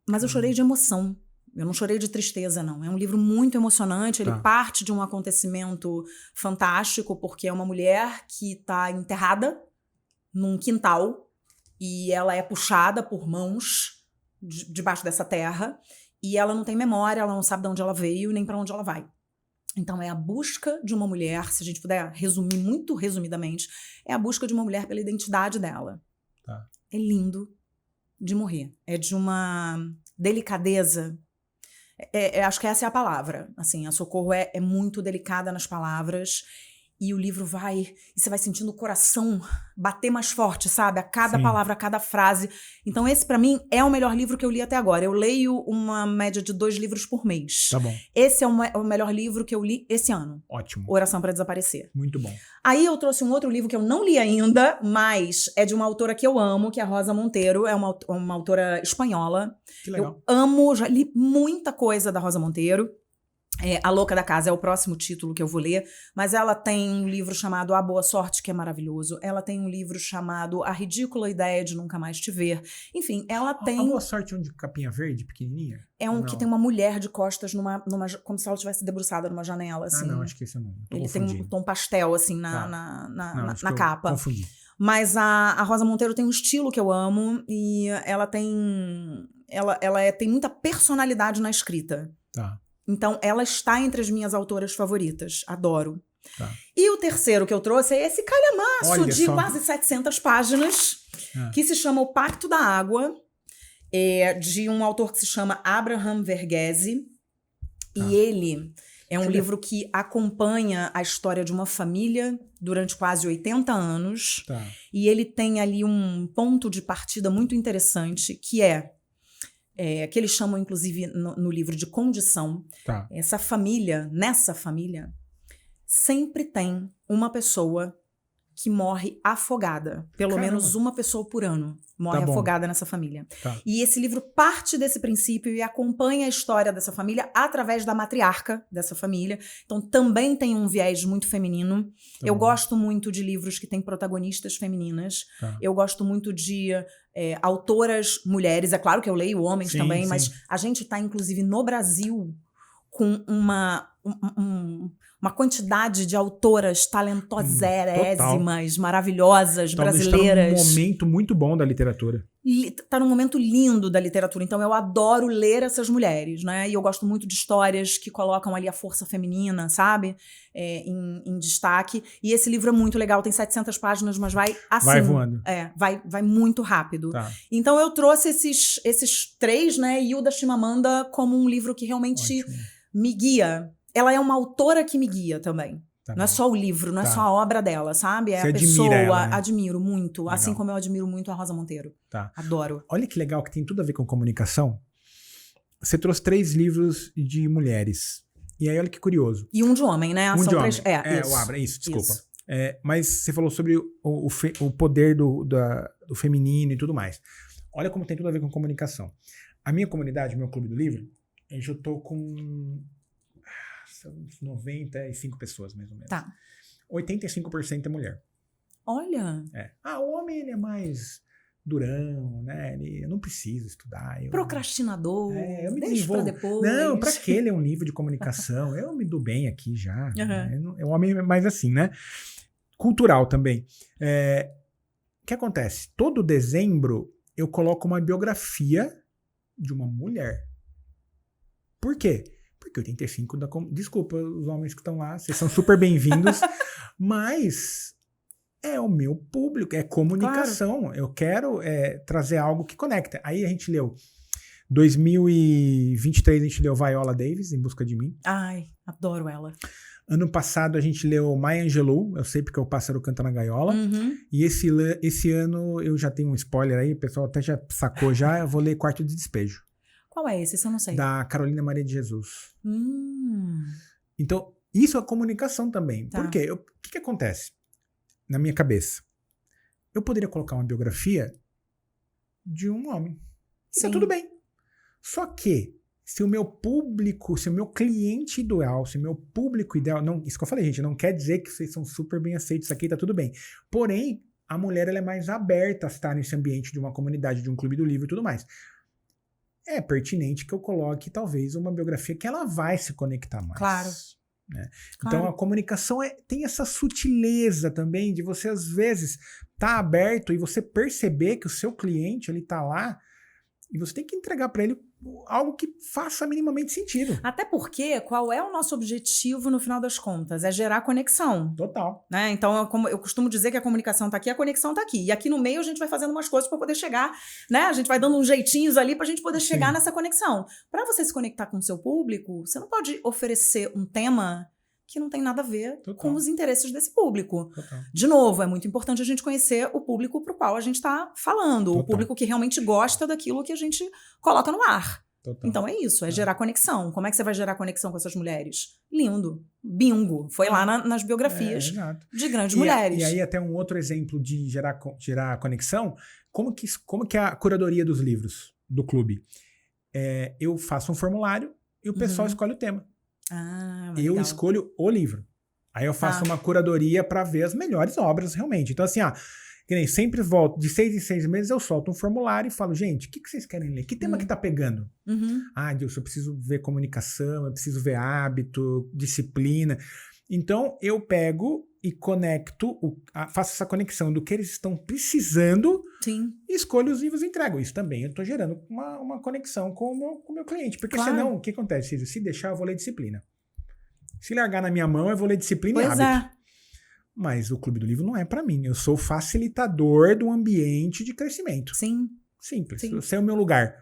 Mas eu chorei de emoção. Eu não chorei de tristeza, não. É um livro muito emocionante. Ele parte de um acontecimento fantástico, porque é uma mulher que está enterrada num quintal e ela é puxada por mãos debaixo dessa terra. E ela não tem memória, ela não sabe de onde ela veio nem para onde ela vai. Então é a busca de uma mulher, se a gente puder resumir muito resumidamente, é a busca de uma mulher pela identidade dela. Tá. É lindo de morrer. É de uma delicadeza. Acho que essa é a palavra. Assim, a Socorro é muito delicada nas palavras. E o livro vai... E você vai sentindo o coração bater mais forte, sabe? A cada palavra, a cada frase. Então esse, pra mim, é o melhor livro que eu li até agora. Eu leio uma média de 2 livros por mês. Tá bom. Esse é o melhor livro que eu li esse ano. Ótimo. Oração para Desaparecer. Muito bom. Aí eu trouxe um outro livro que eu não li ainda, mas é de uma autora que eu amo, que é a Rosa Monteiro. É uma autora espanhola. Que legal. Eu amo, já li muita coisa da Rosa Monteiro. A Louca da Casa é o próximo título que eu vou ler, mas ela tem um livro chamado A Boa Sorte, que é maravilhoso. Ela tem um livro chamado A Ridícula Ideia de Nunca Mais Te Ver. Enfim, ela tem... A Boa Sorte é um de capinha verde, pequenininha? É um que tem uma mulher de costas como se ela estivesse debruçada numa janela, assim. Não, acho que esse eu não. Ele tem um tom pastel, assim, na capa. Confundi. Mas a Rosa Monteiro tem um estilo que eu amo e ela tem muita personalidade na escrita. Tá. Então, ela está entre as minhas autoras favoritas. Adoro. Tá. E o terceiro que eu trouxe é esse calhamaço de só. quase 700 páginas, que se chama O Pacto da Água, de um autor que se chama Abraham Verghese. Tá. E ele é um livro que acompanha a história de uma família durante quase 80 anos. Tá. E ele tem ali um ponto de partida muito interessante, que que eles chamam, inclusive, no livro de condição. Tá. Nessa família, sempre tem uma pessoa que morre afogada. Pelo Caramba. menos uma pessoa por ano morre Tá bom. afogada nessa família. Tá. E esse livro parte desse princípio e acompanha a história dessa família através da matriarca dessa família. Então também tem um viés muito feminino. Tá Eu bom. gosto muito de livros que têm protagonistas femininas. Tá. Eu gosto muito de autoras mulheres. É claro que eu leio homens Sim, também, sim. mas a gente está, inclusive, no Brasil com uma quantidade de autoras talentosésimas, maravilhosas, Talvez brasileiras. está num momento muito bom da literatura. Tá num momento lindo da literatura, então eu adoro ler essas mulheres, né? E eu gosto muito de histórias que colocam ali a força feminina, sabe? Em destaque. E esse livro é muito legal, tem 700 páginas, mas vai assim. Vai voando. Vai muito rápido. Tá. Então eu trouxe esses 3, né? E o da Chimamanda como um livro que realmente Ótimo. me guia. Ela é uma autora que me guia também. Tá Não é bom. só o livro, não é Tá. só a obra dela, sabe? É Você a admira pessoa. ela, né? Admiro muito. Legal. Assim como eu admiro muito a Rosa Monteiro. Tá. Adoro. Olha que legal que tem tudo a ver com comunicação. Você trouxe 3 livros de mulheres. E aí, olha que curioso. E um de homem, né? Um São de 3. homem. Isso. O Abra, isso, desculpa. Isso. Mas você falou sobre o poder do feminino e tudo mais. Olha como tem tudo a ver com comunicação. A minha comunidade, meu clube do livro, eu tô com são uns 95 pessoas, mais ou menos. Tá. 85% é mulher. Olha. O homem, ele é mais durão, né? Eu não preciso estudar. Procrastinador. Eu me Deixa pra desenvolvo. depois. Não, pra que ler um livro de comunicação? Eu me dou bem aqui já. Uhum. Né? O homem é mais assim, né? Cultural também. O que acontece? Todo dezembro eu coloco uma biografia de uma mulher. Por quê? Porque 85 da... Desculpa os homens que estão lá, vocês são super bem-vindos, mas é o meu público, é comunicação. Claro. Eu quero trazer algo que conecta. Aí a gente leu 2023, a gente leu Viola Davis, Em Busca de Mim. Ai, adoro ela. Ano passado a gente leu Maya Angelou, Eu Sei Porque o Pássaro Canta na Gaiola. Uhum. E esse ano, eu já tenho um spoiler aí, o pessoal até já sacou já, eu vou ler Quarto de Despejo. Qual é esse? Isso eu não sei. Da Carolina Maria de Jesus. Hum. Então, isso é comunicação também. Tá. Por quê? O que acontece na minha cabeça? Eu poderia colocar uma biografia de um homem. E tá tudo bem. Só que, se o meu público, se o meu cliente ideal, se o meu público ideal... Não, isso que eu falei, gente, não quer dizer que vocês são super bem aceitos, isso aqui tá tudo bem. Porém, a mulher ela é mais aberta a estar nesse ambiente de uma comunidade, de um clube do livro e tudo mais. É pertinente que eu coloque, talvez, uma biografia que ela vai se conectar mais. Claro. Né? Claro. Então, a comunicação tem essa sutileza também de você, às vezes, tá aberto e você perceber que o seu cliente, ele tá lá e você tem que entregar para ele algo que faça minimamente sentido. Até porque, qual é o nosso objetivo no final das contas? É gerar conexão. Total. Né? Então, eu costumo dizer que a comunicação tá aqui, a conexão tá aqui. E aqui no meio a gente vai fazendo umas coisas para poder chegar, né? A gente vai dando uns jeitinhos ali pra gente poder chegar nessa conexão. Para você se conectar com o seu público, você não pode oferecer um tema que não tem nada a ver com os interesses desse público. Total. De novo, é muito importante a gente conhecer o público pro qual a gente tá falando. Total. O público que realmente gosta daquilo que a gente coloca no ar. Total. Então é isso, é gerar conexão. Como é que você vai gerar conexão com essas mulheres? Lindo. Bingo. Foi lá nas biografias de grandes mulheres. E aí até um outro exemplo de gerar conexão, como que é a curadoria dos livros do clube? Eu faço um formulário e o pessoal escolhe o tema. Eu escolho o livro. Aí eu faço uma curadoria para ver as melhores obras realmente. Então assim, que nem sempre volto, de 6 em 6 meses eu solto um formulário e falo, gente, o que vocês querem ler? Que tema que tá pegando? Deus, eu preciso ver comunicação, eu preciso ver hábito, disciplina. Então eu pego e conecto, faço essa conexão do que eles estão precisando. Sim. E escolho os livros e entrego. Isso também eu tô gerando uma conexão com o meu cliente. Porque senão, o que acontece? Se deixar, eu vou ler disciplina. Se largar na minha mão, eu vou ler disciplina e hábito. Mas o Clube do Livro não é para mim. Eu sou facilitador do ambiente de crescimento. Sim. Simples. Esse é o meu lugar,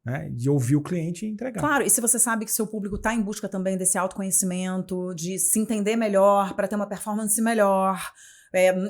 né? De ouvir o cliente e entregar. Claro, e se você sabe que seu público está em busca também desse autoconhecimento, de se entender melhor, para ter uma performance melhor,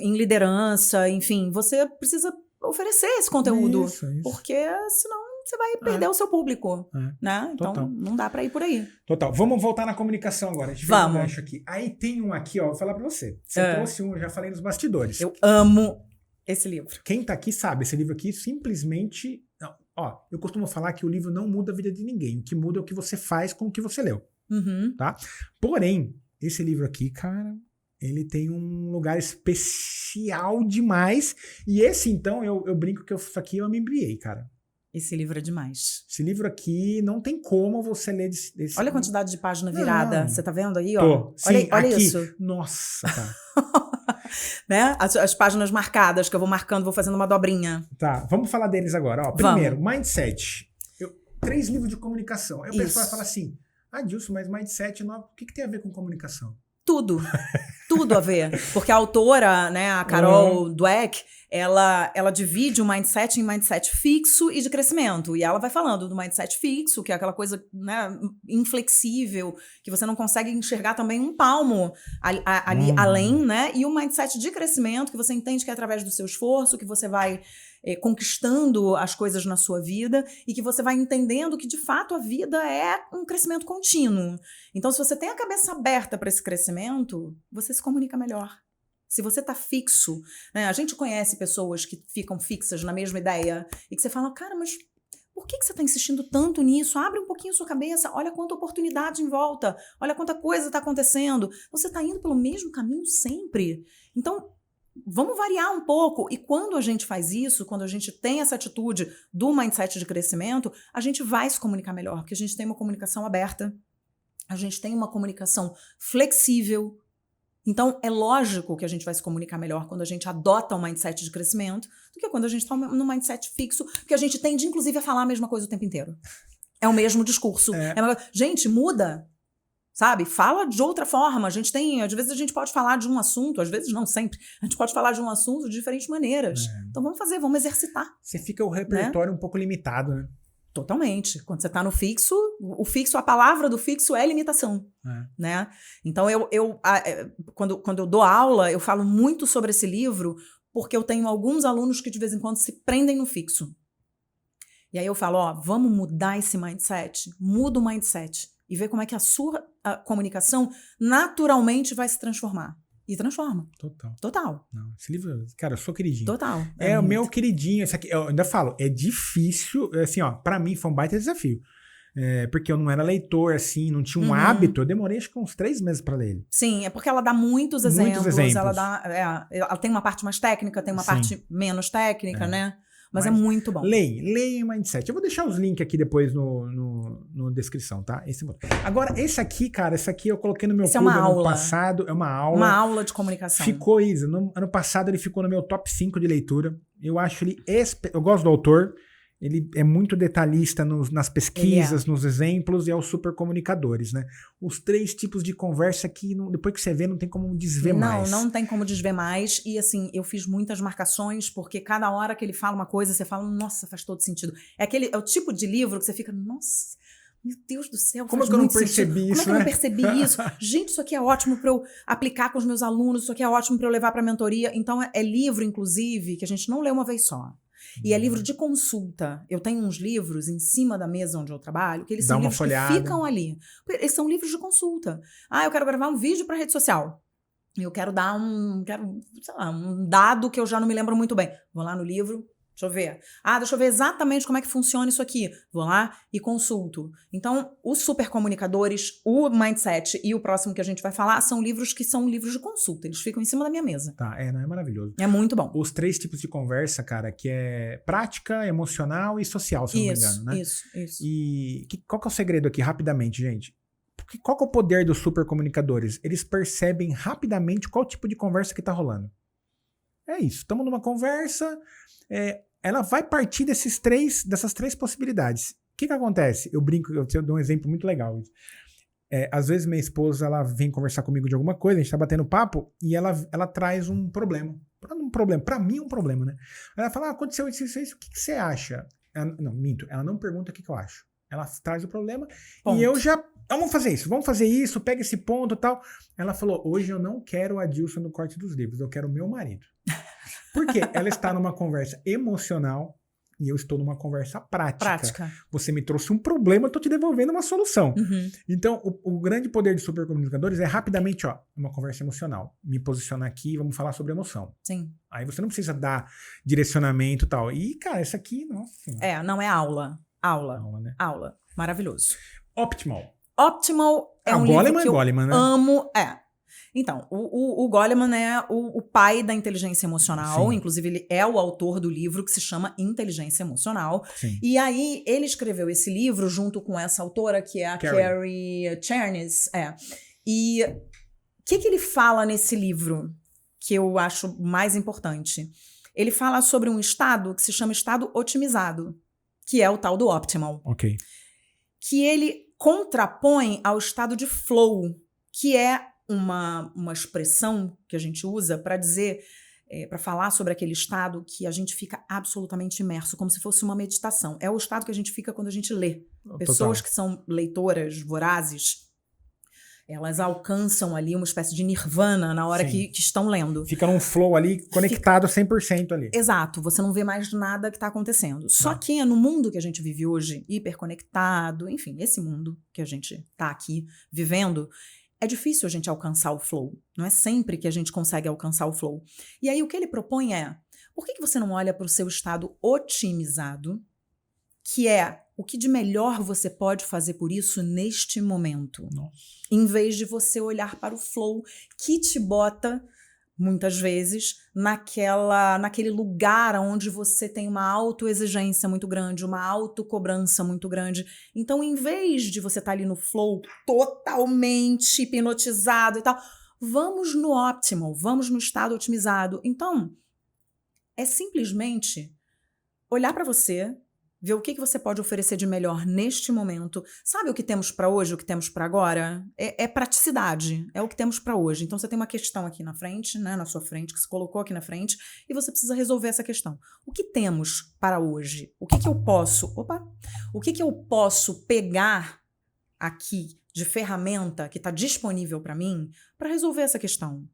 em liderança, enfim, você precisa oferecer esse conteúdo. Isso. Porque senão você vai perder o seu público, né? Então, Total. não dá pra ir por aí. Total. Vamos voltar na comunicação agora. A gente fez um Vamos. gancho aqui. Aí tem um aqui, ó, vou falar pra você. Você trouxe um, eu já falei nos bastidores. Eu amo esse livro. Quem tá aqui sabe, esse livro aqui simplesmente... Não, ó, eu costumo falar que o livro não muda a vida de ninguém. O que muda é o que você faz com o que você leu, tá? Porém, esse livro aqui, cara, ele tem um lugar especial demais. E esse, então, eu brinco que isso aqui eu me embriei, cara. Esse livro é demais. Esse livro aqui não tem como você ler desse... Olha a quantidade de página virada. Não. Você tá vendo aí, ó? Tô. Sim, Olha aqui. isso. Nossa, tá. Né? As páginas marcadas, que eu vou marcando, vou fazendo uma dobrinha. Tá, vamos falar deles agora. Ó, primeiro, Mindset. 3 livros de comunicação. Aí o pessoal vai falar assim, Dilson, mas Mindset, o que tem a ver com comunicação? Tudo. Tudo a ver. Porque a autora, né, a Carol Dweck, ela divide o mindset em mindset fixo e de crescimento. E ela vai falando do mindset fixo, que é aquela coisa, né, inflexível, que você não consegue enxergar também um palmo ali além, né? E o mindset de crescimento, que você entende que é através do seu esforço, que você vai conquistando as coisas na sua vida e que você vai entendendo que, de fato, a vida é um crescimento contínuo. Então, se você tem a cabeça aberta para esse crescimento, você se comunica melhor. Se você está fixo, né? A gente conhece pessoas que ficam fixas na mesma ideia e que você fala, cara, mas por que você está insistindo tanto nisso? Abre um pouquinho a sua cabeça, olha quanta oportunidade em volta, olha quanta coisa está acontecendo. Você está indo pelo mesmo caminho sempre. Então, vamos variar um pouco. E quando a gente faz isso, quando a gente tem essa atitude do mindset de crescimento, a gente vai se comunicar melhor, porque a gente tem uma comunicação aberta, a gente tem uma comunicação flexível. Então, é lógico que a gente vai se comunicar melhor quando a gente adota um mindset de crescimento do que quando a gente está no mindset fixo, porque a gente tende, inclusive, a falar a mesma coisa o tempo inteiro. É o mesmo discurso. Gente, muda. Sabe? Fala de outra forma. Às vezes a gente pode falar de um assunto, às vezes não sempre. A gente pode falar de um assunto de diferentes maneiras. Então vamos exercitar. Você fica o repertório um pouco limitado, né? Totalmente. Quando você tá no fixo, a palavra do fixo é limitação, né? Então quando eu dou aula, eu falo muito sobre esse livro, porque eu tenho alguns alunos que de vez em quando se prendem no fixo. E aí eu falo, vamos mudar esse mindset? Muda o mindset. E ver como é que a sua comunicação naturalmente vai se transformar. E transforma. Total. Não, esse livro, cara, eu sou queridinho. Total. É o meu queridinho. Esse aqui, eu ainda falo, é difícil. Assim, pra mim foi um baita desafio. Porque eu não era leitor, assim, não tinha um hábito. Eu demorei acho que uns 3 meses pra ler ele. Sim, é porque ela dá muitos exemplos. Ela tem uma parte mais técnica, tem uma parte menos técnica, né? Mas é muito bom. Leia Mindset. Eu vou deixar os links aqui depois no descrição, tá? Agora, esse aqui, cara, eu coloquei no meu clube ano passado. É uma aula. Uma aula de comunicação. Ficou, Isa, no ano passado ele ficou no meu top 5 de leitura. Eu acho ele... Eu gosto do autor. Ele é muito detalhista nas pesquisas, nos exemplos, e é os super comunicadores, né? Os 3 tipos de conversa que, depois que você vê, não tem como desver mais. Não tem como desver mais. E assim, eu fiz muitas marcações, porque cada hora que ele fala uma coisa, você fala, nossa, faz todo sentido. É o tipo de livro que você fica, nossa, meu Deus do céu, como é que eu não percebi isso, Como é que eu não percebi isso? Gente, isso aqui é ótimo para eu aplicar com os meus alunos, isso aqui é ótimo para eu levar para mentoria. Então, é livro, inclusive, que a gente não lê uma vez só. E é livro de consulta. Eu tenho uns livros em cima da mesa onde eu trabalho, que eles são livros que ficam ali. Eles são livros de consulta. Eu quero gravar um vídeo para rede social. Eu quero dar um dado que eu já não me lembro muito bem. Vou lá no livro, deixa eu ver. Deixa eu ver exatamente como é que funciona isso aqui. Vou lá e consulto. Então, os super comunicadores, o Mindset e o próximo que a gente vai falar são livros que são livros de consulta. Eles ficam em cima da minha mesa. É maravilhoso. É muito bom. Os 3 tipos de conversa, cara, que é prática, emocional e social, se eu não me engano, né? Isso. E qual que é o segredo aqui, rapidamente, gente? Qual que é o poder dos super comunicadores? Eles percebem rapidamente qual tipo de conversa que tá rolando. É isso. Estamos numa conversa... ela vai partir dessas três possibilidades. O que acontece? Eu brinco, eu dou um exemplo muito legal. Às vezes minha esposa, ela vem conversar comigo de alguma coisa, a gente tá batendo papo, e ela traz um problema. Pra mim é um problema, né? Ela fala, aconteceu isso, o que você acha? Ela não pergunta o que eu acho. Ela traz o problema, ponto. E eu já... Vamos fazer isso, pega esse ponto e tal. Ela falou, hoje eu não quero a Dilson no corte dos livros, eu quero o meu marido. Por quê? Ela está numa conversa emocional e eu estou numa conversa prática. Prática. Você me trouxe um problema, eu tô te devolvendo uma solução. Uhum. Então, o grande poder de supercomunicadores é rapidamente, uma conversa emocional. Me posicionar aqui e vamos falar sobre emoção. Sim. Aí você não precisa dar direcionamento e tal. E, cara, isso aqui, nossa. Não é aula. Aula. Né? Aula. Maravilhoso. Optimal. Optimal é um livro que eu Goleman, né? amo. Então, o Goleman é o pai da inteligência emocional. Sim. Inclusive, ele é o autor do livro que se chama Inteligência Emocional. Sim. E aí, ele escreveu esse livro junto com essa autora, que é a Carrie Chernes. E o que ele fala nesse livro, que eu acho mais importante? Ele fala sobre um estado que se chama estado otimizado, que é o tal do optimal. Ok. Que ele contrapõe ao estado de flow, que é uma expressão que a gente usa para dizer, para falar sobre aquele estado que a gente fica absolutamente imerso, como se fosse uma meditação. É o estado que a gente fica quando a gente lê. Pessoas que são leitoras vorazes, elas alcançam ali uma espécie de nirvana na hora que estão lendo. Fica num flow ali, conectado 100% ali. Exato, você não vê mais nada que está acontecendo. Só que no mundo que a gente vive hoje, hiperconectado, enfim, esse mundo que a gente está aqui vivendo, é difícil a gente alcançar o flow. Não é sempre que a gente consegue alcançar o flow. E aí o que ele propõe é, por que você não olha para o seu estado otimizado, que é o que de melhor você pode fazer por isso neste momento? Nossa. Em vez de você olhar para o flow que te bota, muitas vezes, naquele lugar onde você tem uma autoexigência muito grande, uma autocobrança muito grande. Então, em vez de você estar ali no flow totalmente hipnotizado e tal, vamos no optimal, vamos no estado otimizado. Então, é simplesmente olhar para você, ver o que você pode oferecer de melhor neste momento. Sabe o que temos para hoje, o que temos para agora? É praticidade, é o que temos para hoje. Então você tem uma questão aqui na frente, né, na sua frente, que você colocou aqui na frente, e você precisa resolver essa questão. O que temos para hoje? O que eu posso pegar aqui de ferramenta que está disponível para mim para resolver essa questão?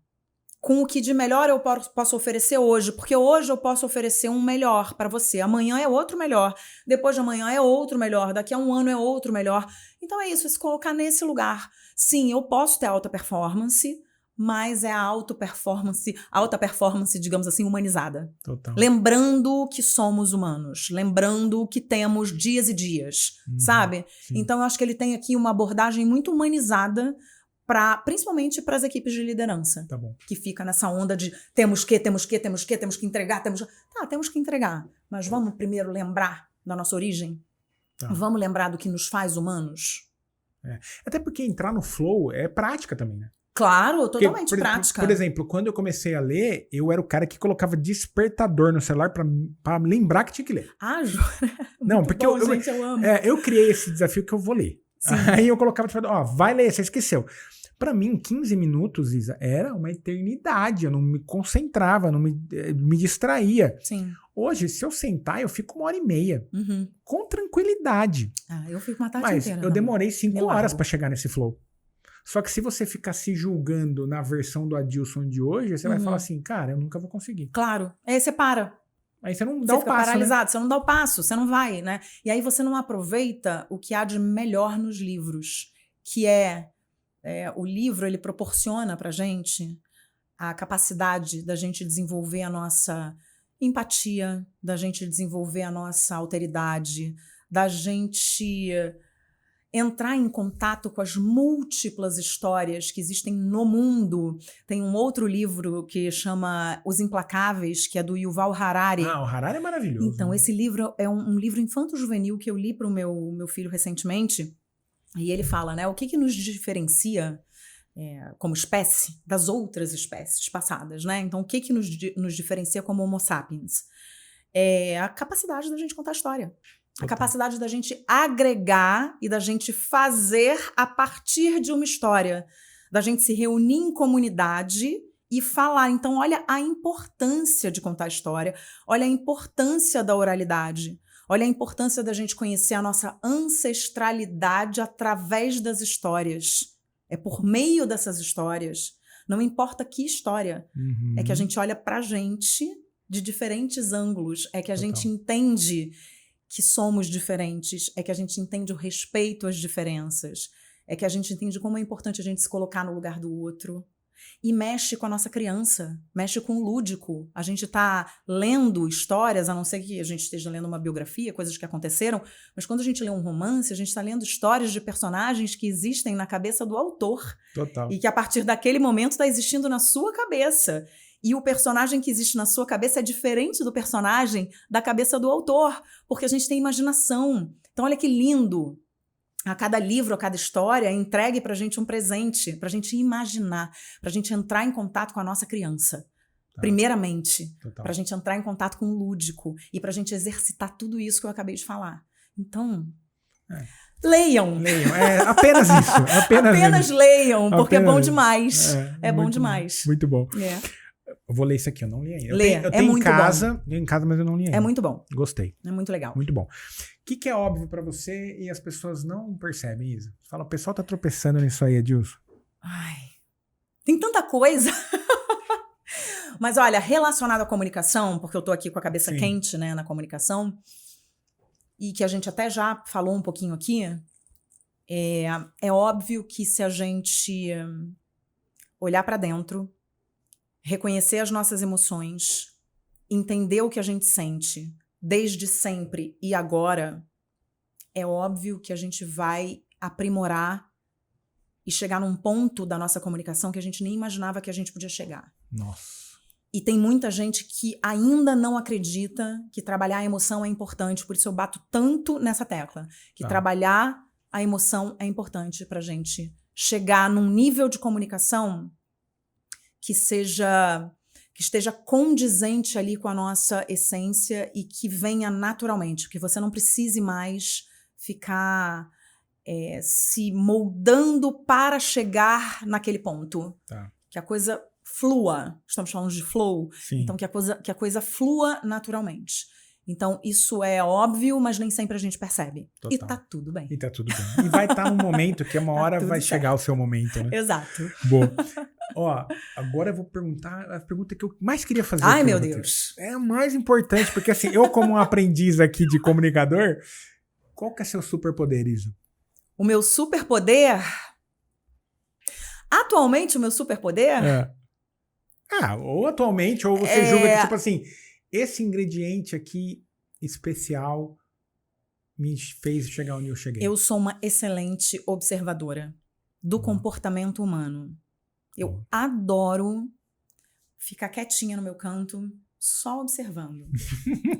Com o que de melhor eu posso oferecer hoje, porque hoje eu posso oferecer um melhor para você, amanhã é outro melhor, depois de amanhã é outro melhor, daqui a um ano é outro melhor. Então é isso, é se colocar nesse lugar. Sim, eu posso ter alta performance, mas é a alta performance, digamos assim, humanizada. Total. Lembrando que somos humanos, lembrando que temos dias e dias, sabe? Sim. Então eu acho que ele tem aqui uma abordagem muito humanizada, principalmente para as equipes de liderança, tá bom, que fica nessa onda de temos que entregar, temos que entregar, mas vamos primeiro lembrar da nossa origem, vamos lembrar do que nos faz humanos. Até porque entrar no flow é prática também, né? Claro, totalmente prática. Por exemplo, quando eu comecei a ler, eu era o cara que colocava despertador no celular pra lembrar que tinha que ler. Não, porque bom, gente, eu amo. Eu criei esse desafio que eu vou ler. Sim. Aí eu colocava despertador, vai ler, você esqueceu. Pra mim, 15 minutos, Isa, era uma eternidade. Eu não me concentrava, não me distraía. Sim. Hoje, se eu sentar, eu fico 1h30. Com tranquilidade. Eu fico uma tarde inteira. Mas eu demorei 5 horas pra chegar nesse flow. Só que se você ficar se julgando na versão do Adilson de hoje, você vai falar assim, cara, eu nunca vou conseguir. Claro. Aí você para. Aí você não dá o passo, paralisado, né? Você não dá o passo, você não vai, né? E aí você não aproveita o que há de melhor nos livros, que o livro, ele proporciona pra gente a capacidade da gente desenvolver a nossa empatia, da gente desenvolver a nossa alteridade, da gente entrar em contato com as múltiplas histórias que existem no mundo. Tem um outro livro que chama Os Implacáveis, que é do Yuval Harari. O Harari é maravilhoso. Então, esse livro é um livro infanto-juvenil que eu li para o meu filho recentemente. E ele fala, né, o que nos diferencia como espécie das outras espécies passadas, né? Então, o que nos diferencia como Homo sapiens? É a capacidade da gente contar a história. A capacidade da gente agregar e da gente fazer a partir de uma história. Da gente se reunir em comunidade e falar. Então, olha a importância de contar a história. Olha a importância da oralidade. Olha a importância da gente conhecer a nossa ancestralidade através das histórias. É por meio dessas histórias. Não importa que história. É que a gente olha pra gente de diferentes ângulos é que a gente Total. entende que somos diferentes, é que a gente entende o respeito às diferenças, é que a gente entende como é importante a gente se colocar no lugar do outro. E mexe com a nossa criança, mexe com o lúdico. A gente está lendo histórias, a não ser que a gente esteja lendo uma biografia, coisas que aconteceram, mas quando a gente lê um romance, a gente está lendo histórias de personagens que existem na cabeça do autor. Total. E que a partir daquele momento está existindo na sua cabeça. E o personagem que existe na sua cabeça é diferente do personagem da cabeça do autor, porque a gente tem imaginação. Então olha que lindo. A cada livro, a cada história, é entregue pra gente um presente, pra gente imaginar, pra gente entrar em contato com a nossa criança. Tá. Primeiramente, Total. pra gente entrar em contato com o lúdico e pra gente exercitar tudo isso que eu acabei de falar. Então, leiam. Leiam. Apenas isso. Apenas isso. Leiam, porque Apenas é bom isso. demais. É bom muito demais. Muito bom. É. Eu vou ler isso aqui, eu não li ainda. Lê, Eu tenho muito em casa, mas eu não li ainda. É muito bom. Gostei. É muito legal. Muito bom. O que é óbvio pra você e as pessoas não percebem, Isa? Você fala, o pessoal tá tropeçando nisso aí, Edilson. Ai, tem tanta coisa. Mas olha, relacionado à comunicação, porque eu tô aqui com a cabeça quente, né, na comunicação, e que a gente até já falou um pouquinho aqui, é óbvio que se a gente olhar pra dentro, reconhecer as nossas emoções, entender o que a gente sente desde sempre e agora, é óbvio que a gente vai aprimorar e chegar num ponto da nossa comunicação que a gente nem imaginava que a gente podia chegar. Nossa. E tem muita gente que ainda não acredita que trabalhar a emoção é importante, por isso eu bato tanto nessa tecla, que trabalhar a emoção é importante pra gente chegar num nível de comunicação que esteja condizente ali com a nossa essência e que venha naturalmente, que você não precise mais ficar se moldando para chegar naquele ponto. Tá. Que a coisa flua. Estamos falando de flow. Sim. Então, que a coisa flua naturalmente. Então, isso é óbvio, mas nem sempre a gente percebe. Total. E tá tudo bem. E tá tudo bem. E vai estar num momento que uma hora vai chegar o seu momento, né? Exato. Boa. Ó, agora eu vou perguntar a pergunta que eu mais queria fazer. Ai, meu Deus. É a mais importante, porque assim, eu como um aprendiz aqui de comunicador, qual que é seu superpoder, Isa? O meu superpoder... Atualmente, o meu superpoder... ou atualmente, ou você julga que, tipo assim, esse ingrediente aqui especial me fez chegar onde eu cheguei. Eu sou uma excelente observadora do comportamento humano. Eu adoro ficar quietinha no meu canto, só observando.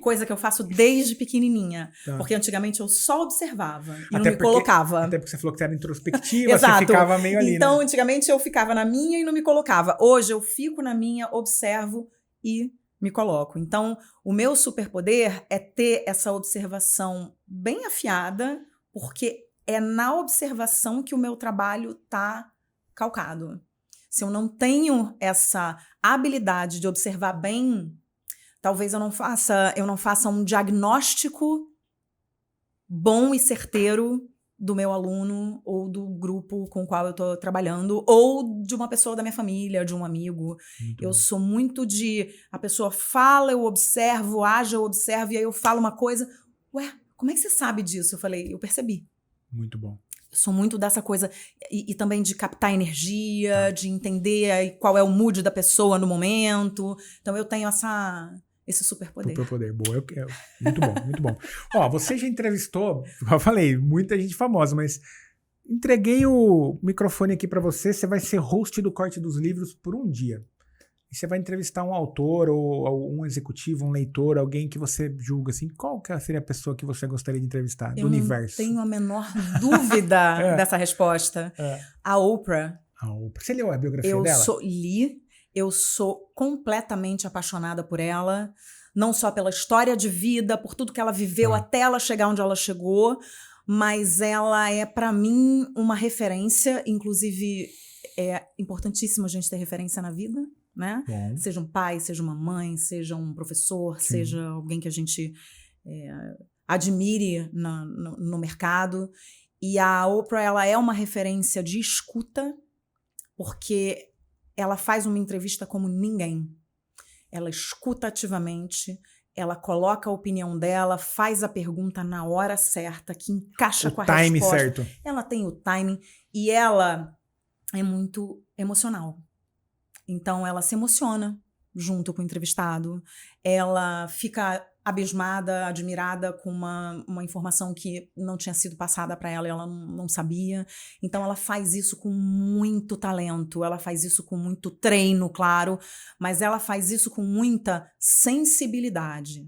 Coisa que eu faço desde pequenininha. Tá. Porque antigamente eu só observava e não me colocava. Até porque você falou que você era introspectiva, Exato. você ficava meio ali, então, né? antigamente eu ficava na minha e não me colocava. Hoje eu fico na minha, observo e me coloco. Então, o meu superpoder é ter essa observação bem afiada, porque é na observação que o meu trabalho tá calcado. Se eu não tenho essa habilidade de observar bem, talvez eu não faça um diagnóstico bom e certeiro do meu aluno ou do grupo com o qual eu estou trabalhando, ou de uma pessoa da minha família, de um amigo. Eu sou muito a pessoa fala, eu observo, age, eu observo, e aí eu falo uma coisa, ué, como é que você sabe disso? Eu falei, eu percebi. Muito bom. Eu sou muito dessa coisa, e também de captar energia, de entender qual é o mood da pessoa no momento. Então eu tenho esse superpoder. Superpoder, boa. Muito bom, muito bom. Ó, você já entrevistou, como eu falei, muita gente famosa, mas entreguei o microfone aqui pra você, você vai ser host do Corte dos Livros por um dia. E você vai entrevistar um autor, ou um executivo, um leitor, alguém que você julga, assim, qual que seria a pessoa que você gostaria de entrevistar do universo? Eu não tenho a menor dúvida dessa resposta. A Oprah. A Oprah. Você leu a biografia dela? Eu sou completamente apaixonada por ela, não só pela história de vida, por tudo que ela viveu até ela chegar onde ela chegou, mas ela é, para mim, uma referência. Inclusive, é importantíssimo a gente ter referência na vida, né? Bom. Seja um pai, seja uma mãe, seja um professor, seja alguém que a gente admire no mercado. E a Oprah, ela é uma referência de escuta, porque ela faz uma entrevista como ninguém. ela escuta ativamente, ela coloca a opinião dela, faz a pergunta na hora certa, que encaixa com a resposta. O time certo. Ela tem o timing e ela é muito emocional. Então, ela se emociona junto com o entrevistado, ela fica abismada, admirada com uma informação que não tinha sido passada para ela e ela não sabia. Então, ela faz isso com muito talento, ela faz isso com muito treino, claro, mas ela faz isso com muita sensibilidade,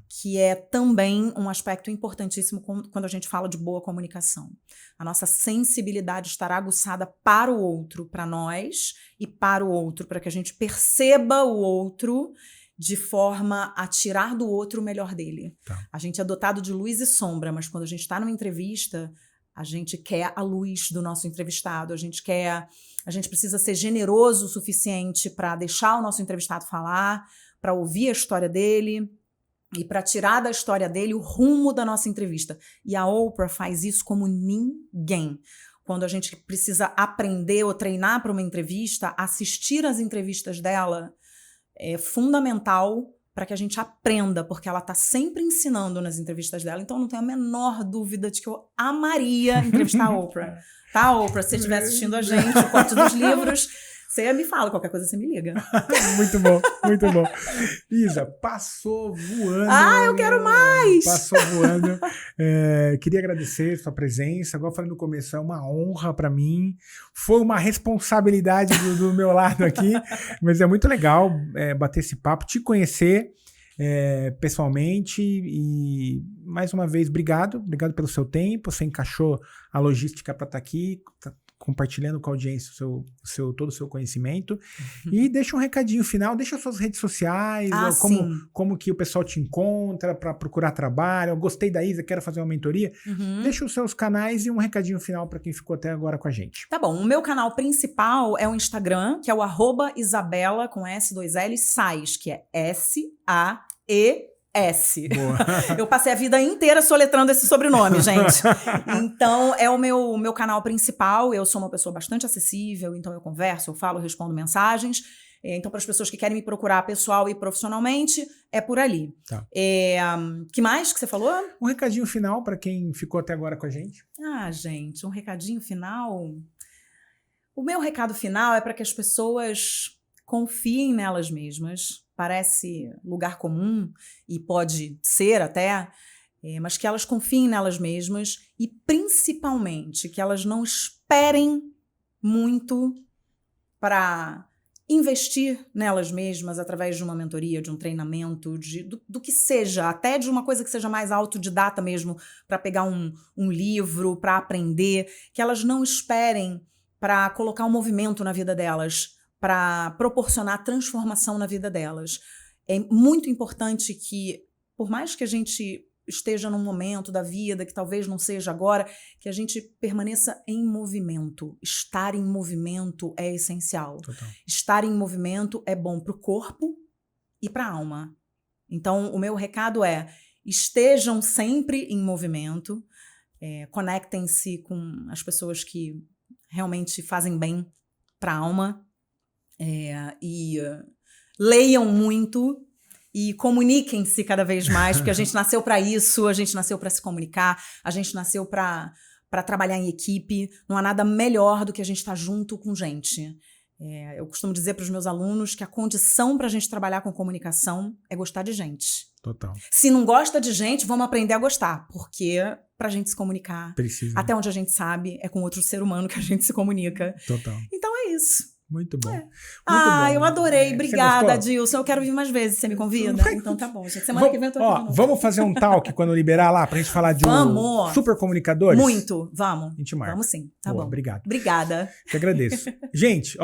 que é também um aspecto importantíssimo quando a gente fala de boa comunicação. A nossa sensibilidade estará aguçada para o outro, para nós, e para o outro, para que a gente perceba o outro de forma a tirar do outro o melhor dele. A gente é dotado de luz e sombra, mas quando a gente está numa entrevista, a gente quer a luz do nosso entrevistado, a gente precisa ser generoso o suficiente para deixar o nosso entrevistado falar, para ouvir a história dele, e para tirar da história dele o rumo da nossa entrevista. E a Oprah faz isso como ninguém. Quando a gente precisa aprender ou treinar para uma entrevista, assistir às entrevistas dela é fundamental para que a gente aprenda, porque ela está sempre ensinando nas entrevistas dela. Então, não tenho a menor dúvida de que eu amaria entrevistar a Oprah. Tá, Oprah? Se você estiver assistindo a gente, o Corte dos Livros, você me fala, qualquer coisa você me liga. Muito bom, muito bom. Isa, passou voando. Eu quero mais! Passou voando. Queria agradecer sua presença. Igual eu falei no começo, é uma honra para mim. Foi uma responsabilidade do meu lado aqui, mas é muito legal bater esse papo, te conhecer pessoalmente. E mais uma vez, obrigado pelo seu tempo. Você encaixou a logística para estar aqui, compartilhando com a audiência todo o seu conhecimento. E deixa um recadinho final, deixa suas redes sociais, como que o pessoal te encontra para procurar trabalho. Eu gostei da Isa, quero fazer uma mentoria. Deixa os seus canais e um recadinho final para quem ficou até agora com a gente. Tá bom, o meu canal principal é o Instagram, que é o @Isabela, com S2L, Sais, que é S-A-E-S. Boa. Eu passei a vida inteira soletrando esse sobrenome, gente. Então, é o meu canal principal. Eu sou uma pessoa bastante acessível, então eu converso, eu falo, eu respondo mensagens. Então, para as pessoas que querem me procurar pessoal e profissionalmente, é por ali. Que mais que você falou? Um recadinho final para quem ficou até agora com a gente. Gente, um recadinho final. O meu recado final é para que as pessoas confiem nelas mesmas. Parece lugar comum, e pode ser até, mas que elas confiem nelas mesmas e, principalmente, que elas não esperem muito para investir nelas mesmas através de uma mentoria, de um treinamento, do que seja, até de uma coisa que seja mais autodidata mesmo, para pegar um livro, para aprender, que elas não esperem para colocar um movimento na vida delas, para proporcionar transformação na vida delas. É muito importante que, por mais que a gente esteja num momento da vida que talvez não seja agora, que a gente permaneça em movimento. Estar em movimento é essencial. Total. Estar em movimento é bom para o corpo e para a alma. Então, o meu recado é: estejam sempre em movimento, conectem-se com as pessoas que realmente fazem bem para a alma, leiam muito e comuniquem-se cada vez mais, porque a gente nasceu para isso, a gente nasceu para se comunicar, a gente nasceu para trabalhar em equipe. Não há nada melhor do que a gente estar junto com gente. Eu costumo dizer para os meus alunos que a condição para a gente trabalhar com comunicação é gostar de gente. Total. Se não gosta de gente, vamos aprender a gostar, porque para a gente se comunicar, até onde a gente sabe, é com outro ser humano que a gente se comunica. Total. Então é isso. Muito bom. Muito bom. Eu adorei. Obrigada, Adilson. Eu quero vir mais vezes. Você me convida? Então tá bom, gente. Semana que vem eu tô aqui de novo. Vamos fazer um talk quando liberar lá pra gente falar de super comunicadores? Muito. Vamos. A gente marca. Vamos sim. Tá bom. Obrigado. Obrigada. Que agradeço. Gente,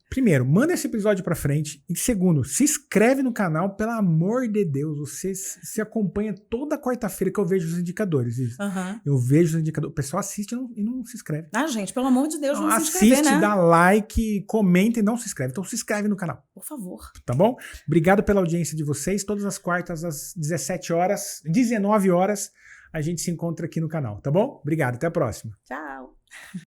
primeiro, manda esse episódio pra frente. E segundo, se inscreve no canal, pelo amor de Deus. Você se acompanha toda quarta-feira que eu vejo os indicadores. Eu vejo os indicadores. O pessoal assiste e não se inscreve. Gente, pelo amor de Deus, não se inscreve, né? Assiste, dá like, comenta e não se inscreve. Então se inscreve no canal. Por favor. Tá bom? Obrigado pela audiência de vocês. Todas as quartas às 19 horas, a gente se encontra aqui no canal, tá bom? Obrigado, até a próxima. Tchau.